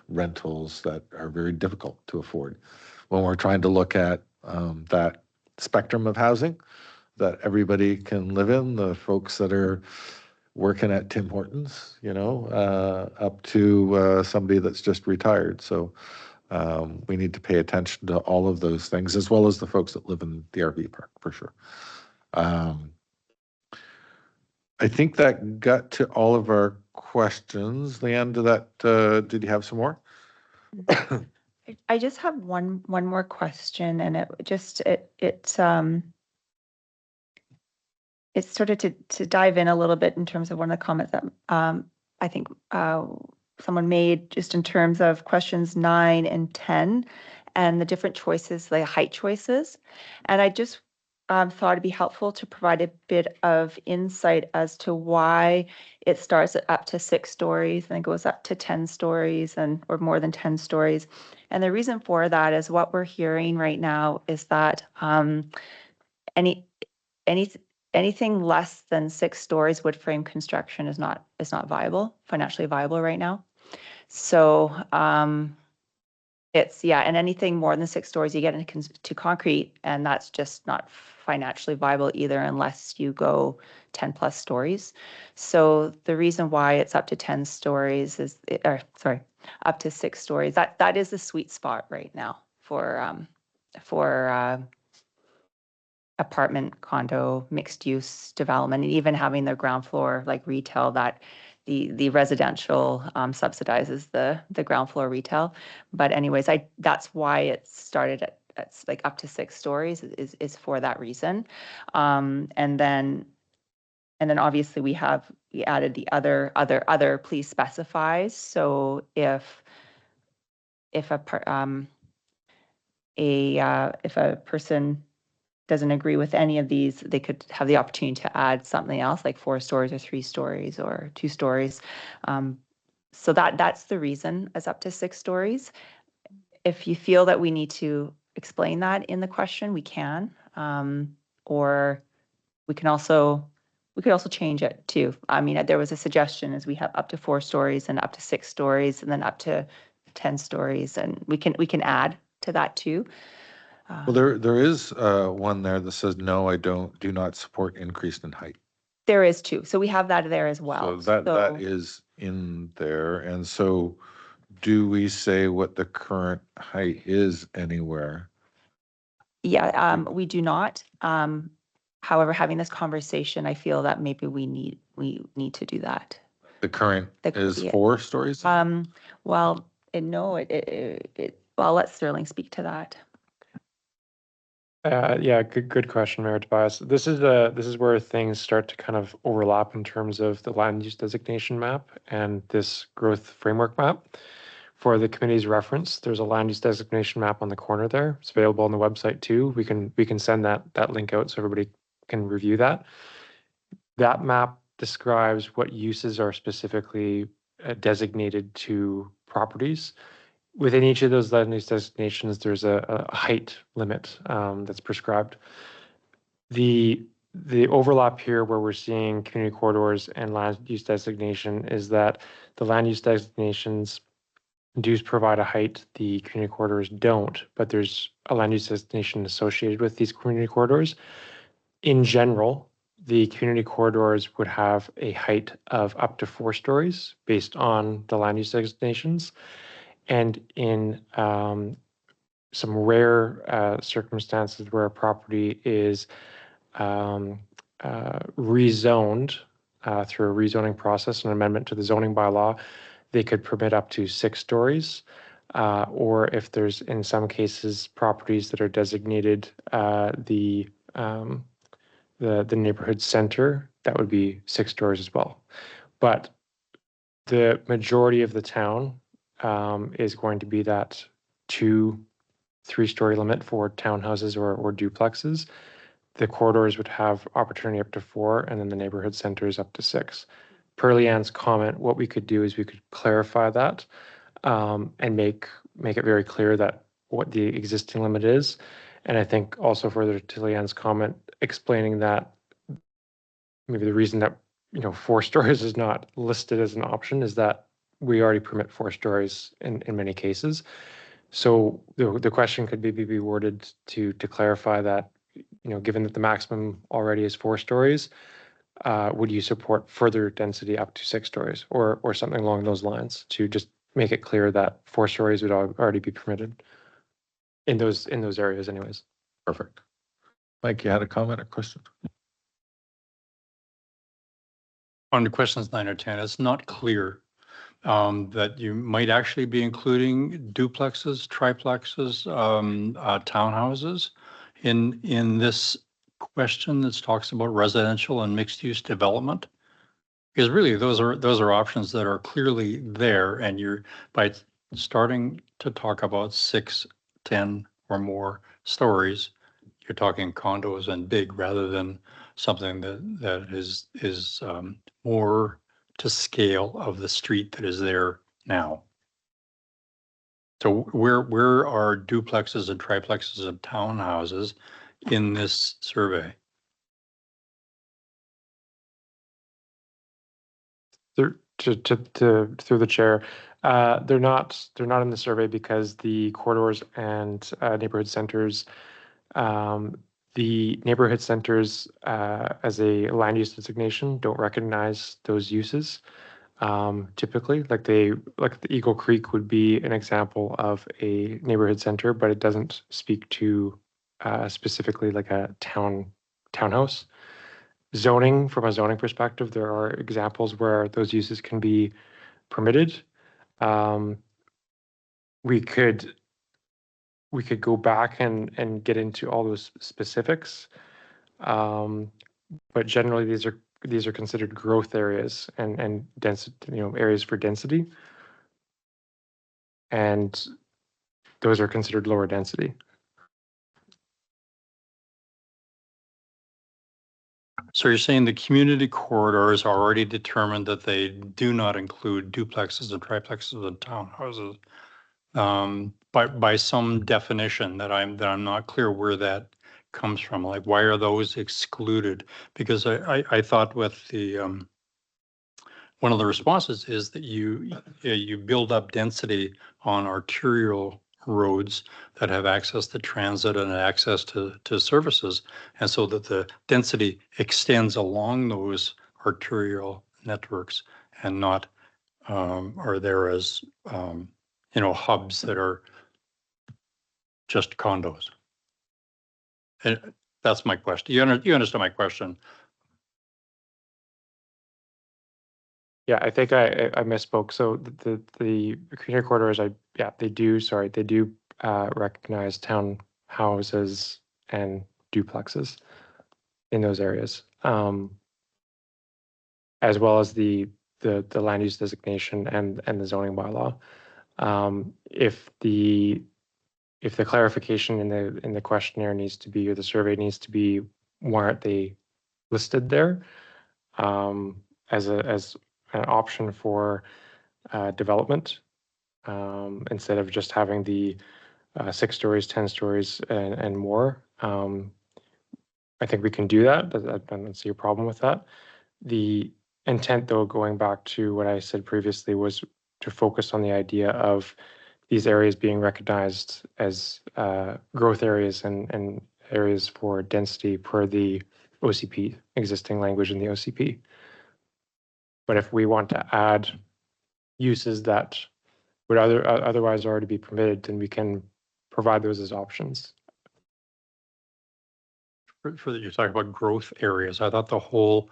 rentals that are very difficult to afford. When we're trying to look at that spectrum of housing that everybody can live in, the folks that are working at Tim Hortons, up to somebody that's just retired. So we need to pay attention to all of those things, as well as the folks that live in the RV park, for sure. I think that got to all of our questions. Leanne, did you have some more? I just have one more question, and it started to dive in a little bit in terms of one of the comments that I think someone made, just in terms of questions 9 and 10 and the different choices, the height choices. And I just thought it'd be helpful to provide a bit of insight as to why it starts at up to 6 stories and it goes up to 10 stories or more than 10 stories. And the reason for that is what we're hearing right now is that anything less than 6 stories wood frame construction is not financially viable right now. So and anything more than 6 stories, you get into concrete, and that's just not financially viable either unless you go 10 plus stories. So the reason why it's up to 10 stories up to 6 stories, that is the sweet spot right now for apartment, condo, mixed use development, and even having the ground floor like retail, that the residential subsidizes the ground floor retail. But anyways, that's why it started at like up to 6 stories is for that reason. And then obviously we added the other please specifies. So if a person doesn't agree with any of these, they could have the opportunity to add something else like 4 stories or 3 stories or 2 stories. So that's the reason as up to 6 stories. If you feel that we need to explain that in the question, we can, or we could also change it too. I mean, there was a suggestion as we have up to 4 stories and up to 6 stories and then up to 10 stories, and we can add to that too. Well, there is one there that says, no, I do not support increase in height. There is too. So we have that there as well. So that is in there. And so do we say what the current height is anywhere? Yeah, we do not. However, having this conversation, I feel that maybe we need to do that. The current is 4 stories? Well, I'll let Sterling speak to that. Yeah, good question, Mayor Tobias. This is where things start to kind of overlap in terms of the land use designation map and this growth framework map. For the committee's reference, there's a land use designation map on the corner there. It's available on the website too. We can send that link out so everybody can review that. That map describes what uses are specifically designated to properties. Within each of those land use designations, there's a height limit that's prescribed. The overlap here where we're seeing community corridors and land use designation is that the land use designations do provide a height, the community corridors don't, but there's a land use designation associated with these community corridors. In general, the community corridors would have a height of up to 4 stories based on the land use designations. And in some rare circumstances where a property is rezoned through a rezoning process, an amendment to the zoning bylaw, they could permit up to 6 stories. Or if there's, in some cases, properties that are designated the neighborhood center, that would be 6 stories as well. But the majority of the town is going to be that 2-3 story limit for townhouses or duplexes. The corridors would have opportunity up to 4, and then the neighborhood centers up to 6. Per Leanne's comment, what we could do is we could clarify that and make it very clear that what the existing limit is. And I think also further to Leanne's comment, explaining that maybe the reason that 4 stories is not listed as an option is that we already permit 4 stories in many cases. So the question could be worded to clarify that given that the maximum already is 4 stories, would you support further density up to 6 stories or something along those lines to just make it clear that 4 stories would already be permitted in those areas anyways? Perfect. Mike, you had a comment or question? On the questions 9 or 10, it's not clear that you might actually be including duplexes, triplexes, townhouses in this question that talks about residential and mixed-use development. Because really, those are options that are clearly there, and you're by starting to talk about 6, 10, or more stories, you're talking condos and big rather than something that is more to scale of the street that is there now. So where are duplexes and triplexes and townhouses in this survey? Through the chair, they're not in the survey because the corridors and neighborhood centers, the neighborhood centers as a land use designation don't recognize those uses. Typically, like the Eagle Creek would be an example of a neighborhood center, but it doesn't speak to specifically like a townhouse. Zoning, from a zoning perspective, there are examples where those uses can be permitted. We could go back and get into all those specifics, but generally these are considered growth areas and density, areas for density, and those are considered lower density. So you're saying the community corridors are already determined that they do not include duplexes and triplexes and townhouses, by some definition that I'm not clear where that comes from. Like, why are those excluded? Because I thought with the one of the responses is that you build up density on arterial roads that have access to transit and access to services, and so that the density extends along those arterial networks and not are there as hubs that are just condos. And that's my question. You understand my question? Yeah, I think I misspoke. So the community corridors, they do recognize townhouses and duplexes in those areas, as well as the land use designation and the zoning bylaw. If the clarification in the questionnaire needs to be, or the survey needs to be, why aren't they listed there as an option for development, instead of just having the 6 stories, 10 stories, and more. I think we can do that. I don't see a problem with that. The intent, though, going back to what I said previously, was to focus on the idea of these areas being recognized as growth areas and areas for density per the OCP, existing language in the OCP. But if we want to add uses that would otherwise already be permitted, then we can provide those as options. For that, you're talking about growth areas. I thought the whole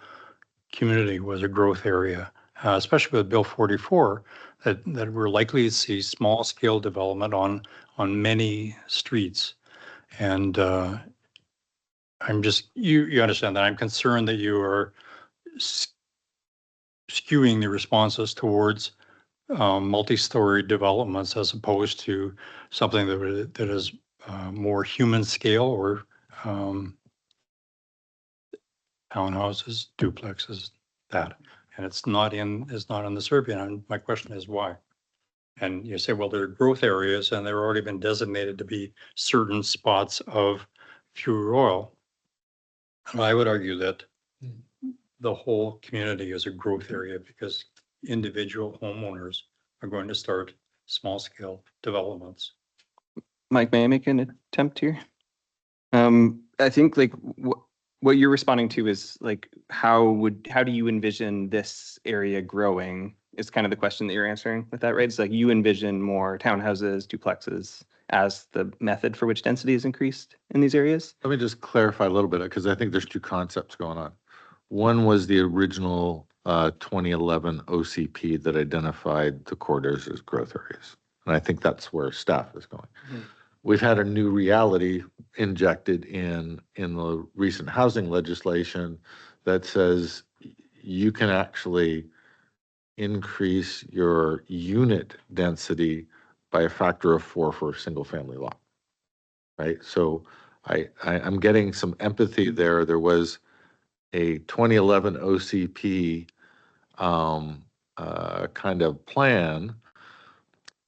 community was a growth area, especially with Bill 44, that we're likely to see small scale development on many streets. And I'm just, you understand that I'm concerned that you are skewing the responses towards multi-story developments as opposed to something that is more human scale, or townhouses, duplexes, that. And it's not in the survey. And my question is why? And you say, well, there are growth areas and they've already been designated to be certain spots of fuel oil. And I would argue that the whole community is a growth area because individual homeowners are going to start small scale developments. Mike, may I make an attempt here? I think like what you're responding to is like, how do you envision this area growing is kind of the question that you're answering with that, right? It's like you envision more townhouses, duplexes as the method for which density is increased in these areas? Let me just clarify a little bit, because I think there's two concepts going on. One was the original 2011 OCP that identified the corridors as growth areas. And I think that's where staff is going. We've had a new reality injected in the recent housing legislation that says you can actually increase your unit density by a factor of 4 for a single family lot, right? So I'm getting some empathy there. There was a 2011 OCP kind of plan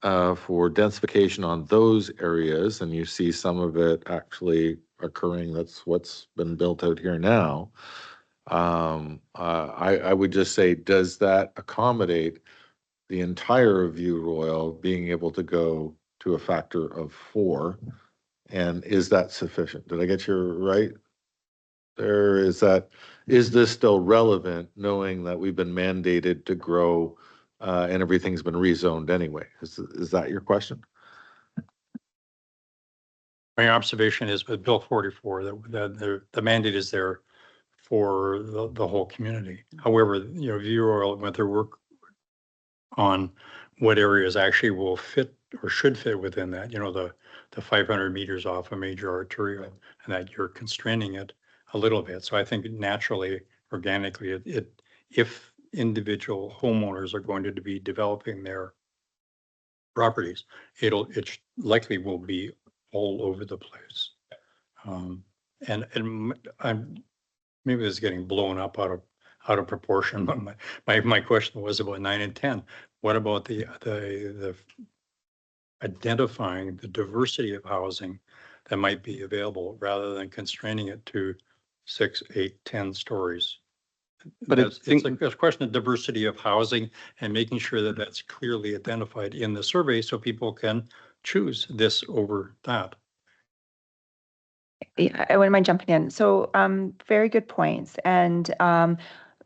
for densification on those areas, and you see some of it actually occurring. That's what's been built out here now. I would just say, does that accommodate the entire View Royal being able to go to a factor of 4? And is that sufficient? Did I get you right there? Is this still relevant, knowing that we've been mandated to grow and everything's been rezoned anyway? Is that your question? My observation is with Bill 44, that the mandate is there for the whole community. However, View Royal went their work on what areas actually will fit or should fit within that, the 500 meters off a major arterial, and that you're constraining it a little bit. So I think naturally, organically, if individual homeowners are going to be developing their properties, it likely will be all over the place. And I'm maybe this is getting blown up out of proportion, but my question was about 9 and 10. What about the identifying the diversity of housing that might be available rather than constraining it to 6, 8, 10 stories? But it's a question of diversity of housing and making sure that that's clearly identified in the survey so people can choose this over that. Yeah, I wouldn't mind jumping in. So very good points. And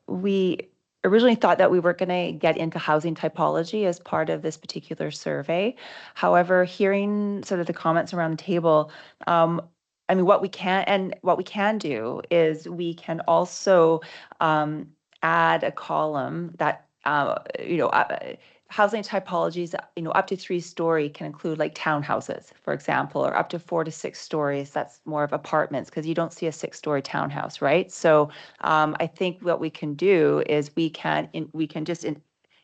we originally thought that we were going to get into housing typology as part of this particular survey. However, hearing sort of the comments around the table, I mean, what we can do is we can also add a column that, housing typologies, up to 3-story can include like townhouses, for example, or up to 4 to 6 stories. That's more of apartments, because you don't see a 6-story townhouse, right? So I think what we can do is we can just,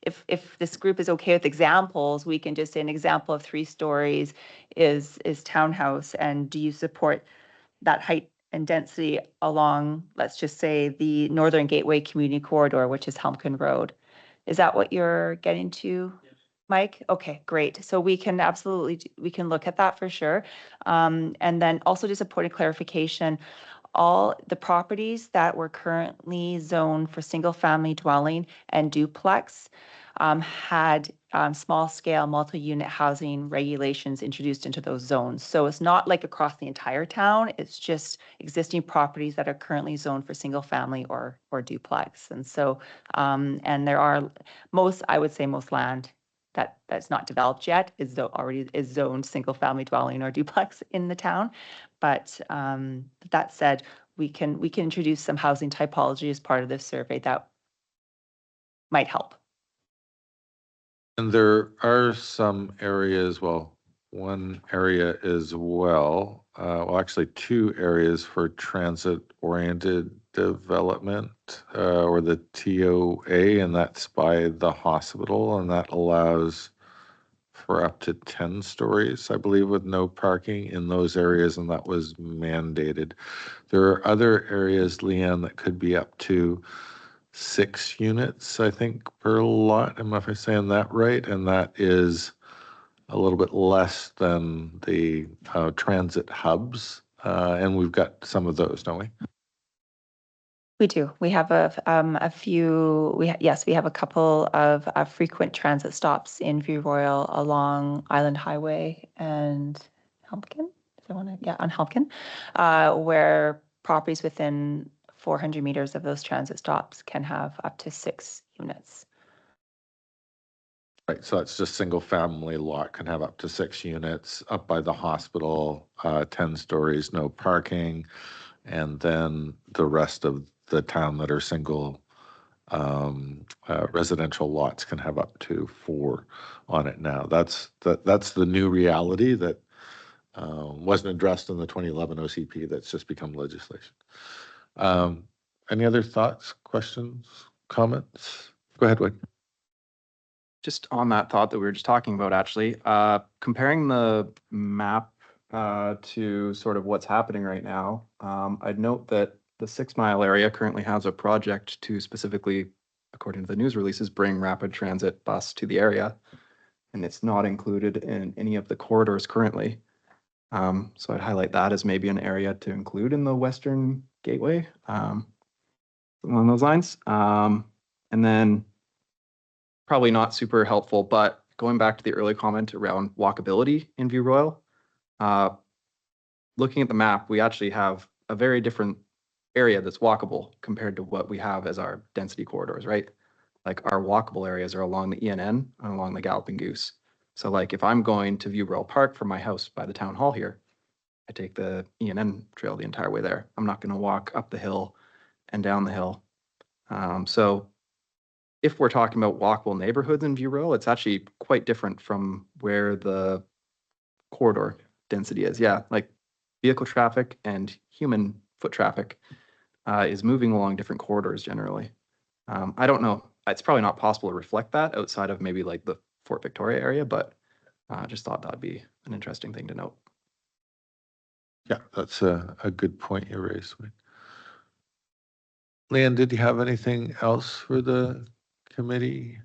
if this group is okay with examples, we can just say an example of 3 stories is townhouse, and do you support that height and density along, let's just say, the Northern Gateway Community Corridor, which is Helmkin Road. Is that what you're getting to, Mike? Okay, great. So we can look at that for sure. And then also just a point of clarification, all the properties that were currently zoned for single family dwelling and duplex had small scale multi-unit housing regulations introduced into those zones. So it's not like across the entire town, it's just existing properties that are currently zoned for single family or duplex. And so, and there are I would say most land that's not developed yet is already zoned single family dwelling or duplex in the town. But that said, we can introduce some housing typology as part of this survey that might help. And there are some areas, one area as well, actually 2 areas for transit-oriented development, or the TOA, and that's by the hospital, and that allows for up to 10 stories, I believe, with no parking in those areas, and that was mandated. There are other areas, Leanne, that could be up to 6 units, I think, per lot. Am I saying that right? And that is a little bit less than the transit hubs. And we've got some of those, don't we? We do. We have a few. We have a couple of frequent transit stops in View Royal along Island Highway and Helmkin. Is I want to, yeah, on Helpkin, where properties within 400 meters of those transit stops can have up to 6 units. Right, so it's just single family lot can have up to 6 units up by the hospital, 10 stories, no parking. And then the rest of the town that are single residential lots can have up to 4 on it now. That's the new reality that wasn't addressed in the 2011 OCP. That's just become legislation. Any other thoughts, questions, comments? Go ahead, Wade. Just on that thought that we were just talking about, actually, comparing the map to sort of what's happening right now, I'd note that the 6 Mile area currently has a project to specifically, according to the news releases, bring rapid transit bus to the area. And it's not included in any of the corridors currently. So I'd highlight that as maybe an area to include in the Western Gateway, along those lines. And then probably not super helpful, but going back to the early comment around walkability in View Royal, looking at the map, we actually have a very different area that's walkable compared to what we have as our density corridors, right? Like our walkable areas are along the ENN and along the Galloping Goose. So like if I'm going to View Royal Park from my house by the town hall here, I take the ENN trail the entire way there. I'm not going to walk up the hill and down the hill. So if we're talking about walkable neighborhoods in View Royal, it's actually quite different from where the corridor density is. Yeah, like vehicle traffic and human foot traffic is moving along different corridors generally. I don't know. It's probably not possible to reflect that outside of maybe like the Fort Victoria area, but I just thought that'd be an interesting thing to note. Yeah, that's a good point you raised. Leanne, did you have anything else for the committee?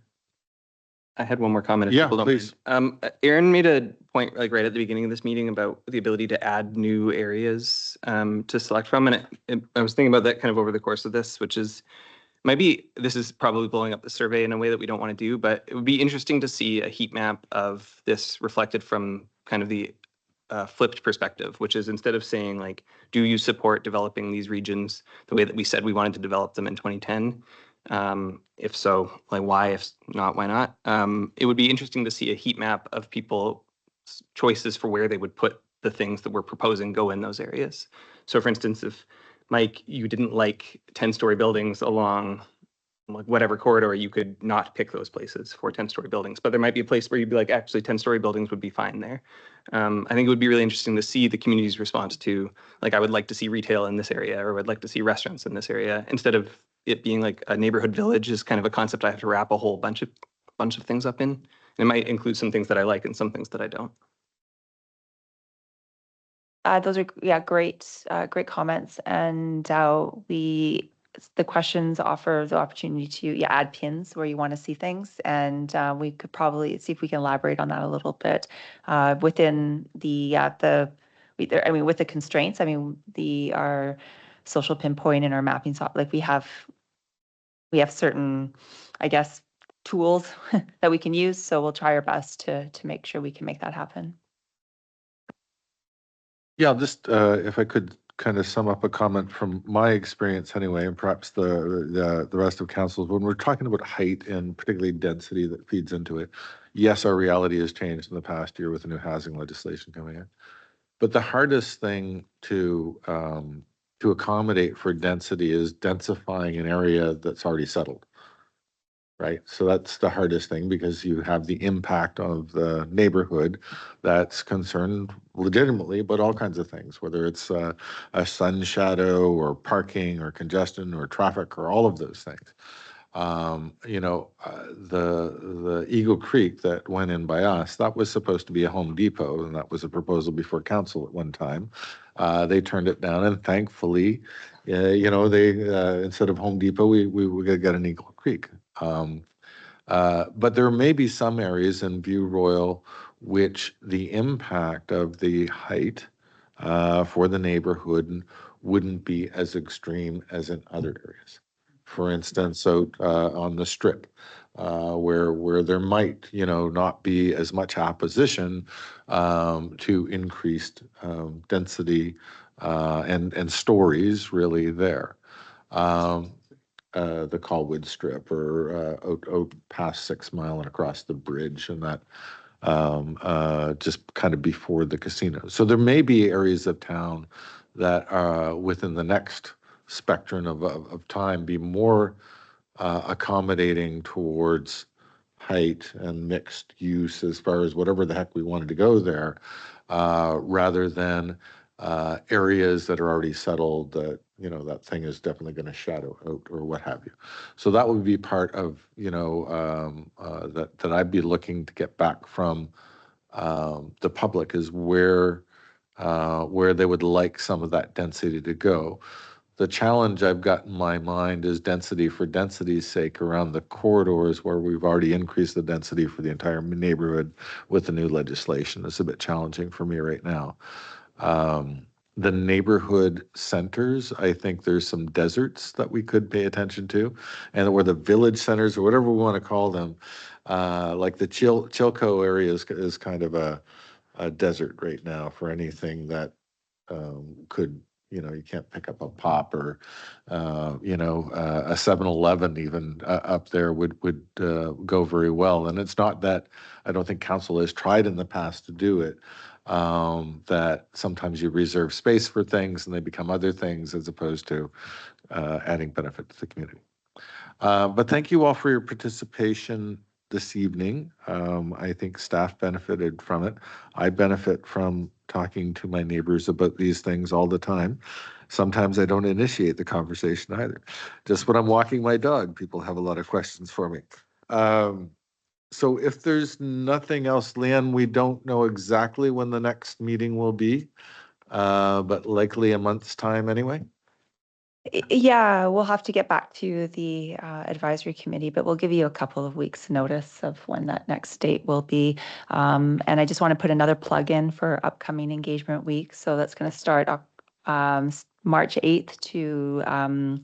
I had one more comment. If Yeah, people don't please. mind. Aaron made a point like right at the beginning of this meeting about the ability to add new areas to select from. And I was thinking about that kind of over the course of this, which is maybe this is probably blowing up the survey in a way that we don't want to do, but it would be interesting to see a heat map of this reflected from kind of the flipped perspective, which is instead of saying like, do you support developing these regions the way that we said we wanted to develop them in 2010? If so, like why? If not, why not? It would be interesting to see a heat map of people's choices for where they would put the things that we're proposing go in those areas. So for instance, if Mike, you didn't like 10-story buildings along like whatever corridor, you could not pick those places for 10-story buildings, but there might be a place where you'd be like, actually 10-story buildings would be fine there. I think it would be really interesting to see the community's response to, like, I would like to see retail in this area, or I'd like to see restaurants in this area, instead of it being like a neighborhood village is kind of a concept I have to wrap a whole bunch of things up in. And it might include some things that I like and some things that I don't. Those are, yeah, great comments. And the questions offer the opportunity to add pins where you want to see things. And we could probably see if we can elaborate on that a little bit within with the constraints. I mean, our social pinpoint and our mapping software, like we have certain, I guess, tools that we can use. So we'll try our best to make sure we can make that happen. Yeah, just if I could kind of sum up a comment from my experience anyway, and perhaps the rest of councils, when we're talking about height and particularly density that feeds into it, yes, our reality has changed in the past year with the new housing legislation coming in. But the hardest thing to accommodate for density is densifying an area that's already settled. Right. So that's the hardest thing, because you have the impact of the neighborhood that's concerned legitimately about all kinds of things, whether it's a sun shadow or parking or congestion or traffic or all of those things. The Eagle Creek that went in by us, that was supposed to be a Home Depot, and that was a proposal before council at one time. They turned it down, and thankfully, they instead of Home Depot, we got an Eagle Creek. But there may be some areas in View Royal which the impact of the height for the neighborhood wouldn't be as extreme as in other areas. for instance, out on the strip, where there might, not be as much opposition to increased density and stories really there. The Colwood Strip or out past 6 Mile and across the bridge and that just kind of before the casino. So there may be areas of town that are within the next spectrum of time be more accommodating towards height and mixed use as far as whatever the heck we wanted to go there, rather than areas that are already settled that, that thing is definitely going to shadow out or what have you. So that would be part of, that I'd be looking to get back from the public is where they would like some of that density to go. The challenge I've got in my mind is density for density's sake around the corridors where we've already increased the density for the entire neighborhood with the new legislation. It's a bit challenging for me right now. The neighborhood centers, I think there's some deserts that we could pay attention to, and or the village centers or whatever we want to call them. Like the Chilco area is kind of a desert right now for anything that could, you can't pick up a pop or, a 7-Eleven even up there would go very well. And it's not that I don't think council has tried in the past to do it, that sometimes you reserve space for things and they become other things as opposed to adding benefit to the community. But thank you all for your participation this evening. I think staff benefited from it. I benefit from talking to my neighbors about these things all the time. Sometimes I don't initiate the conversation either. Just when I'm walking my dog, people have a lot of questions for me. So if there's nothing else, Leanne, we don't know exactly when the next meeting will be, but likely a month's time anyway. Yeah, we'll have to get back to the advisory committee, but we'll give you a couple of weeks notice of when that next date will be. And I just want to put another plug in for upcoming engagement week. So that's going to start March 8th to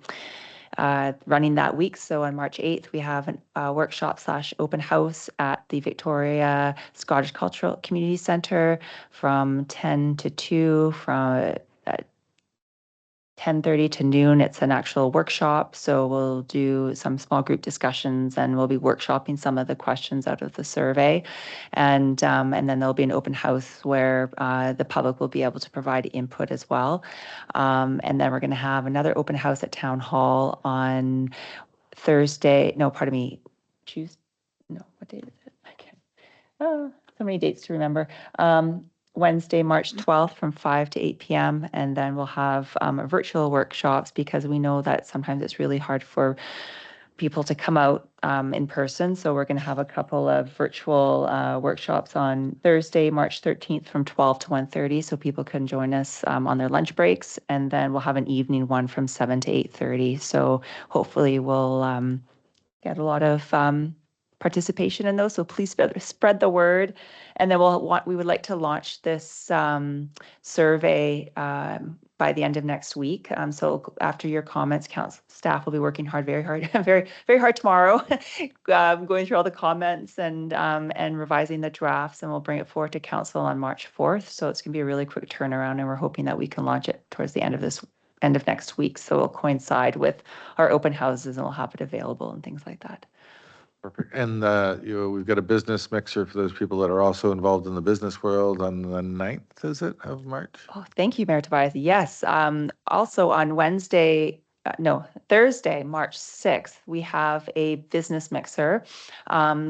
running that week. So on March 8th, we have a workshop / open house at the Victoria Scottish Cultural Community Centre from 10 to 2, from 10:30 to noon. It's an actual workshop. So we'll do some small group discussions and we'll be workshopping some of the questions out of the survey. And then there'll be an open house where the public will be able to provide input as well. And then we're going to have another open house at Town Hall on Thursday. No, pardon me. Tuesday. No, what date is it? I can't. So many dates to remember. Wednesday, March 12th from 5 to 8 p.m. And then we'll have virtual workshops because we know that sometimes it's really hard for people to come out in person. So we're going to have a couple of virtual workshops on Thursday, March 13th from 12 to 1:30 so people can join us on their lunch breaks. And then we'll have an evening one from 7 to 8:30. So hopefully we'll get a lot of participation in those. So please spread the word. And then we would like to launch this survey by the end of next week. So after your comments, council staff will be working very hard, very hard tomorrow, going through all the comments and revising the drafts, and we'll bring it forward to council on March 4th. So it's going to be a really quick turnaround, and we're hoping that we can launch it towards the end of next week. So it'll coincide with our open houses and we'll have it available and things like that. Perfect. And we've got a business mixer for those people that are also involved in the business world on the 9th, is it, of March? Oh, thank you, Mayor Tobias. Yes. Also on Thursday, March 6th, we have a business mixer.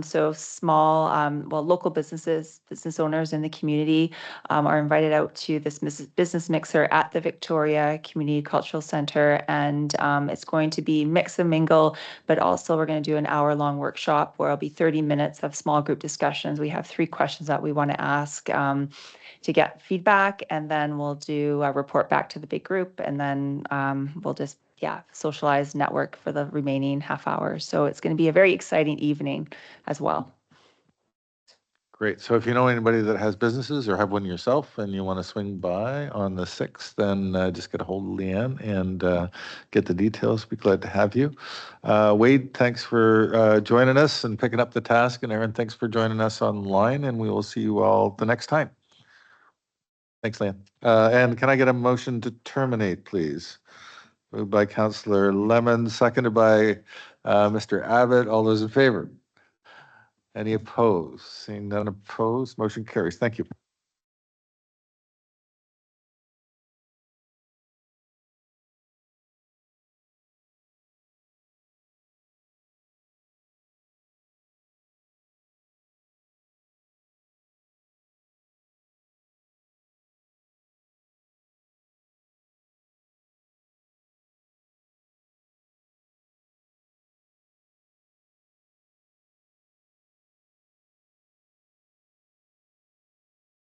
So small, local business owners in the community are invited out to this business mixer at the Victoria Community Cultural Centre. And it's going to be mix and mingle, but also we're going to do an hour-long workshop where it'll be 30 minutes of small group discussions. We have 3 questions that we want to ask to get feedback, and then we'll do a report back to the big group, and then we'll just socialize, network for the remaining half hour. So it's going to be a very exciting evening as well. Great. So if you know anybody that has businesses or have one yourself and you want to swing by on the 6th, then just get a hold of Leanne and get the details. Be glad to have you. Wade, thanks for joining us and picking up the task. And Aaron, thanks for joining us online. And we will see you all the next time. Thanks, Leanne. And can I get a motion to terminate, please? Moved by Councillor Lemon, seconded by Mr. Abbott. All those in favor? Any opposed? Seeing none opposed, motion carries. Thank you.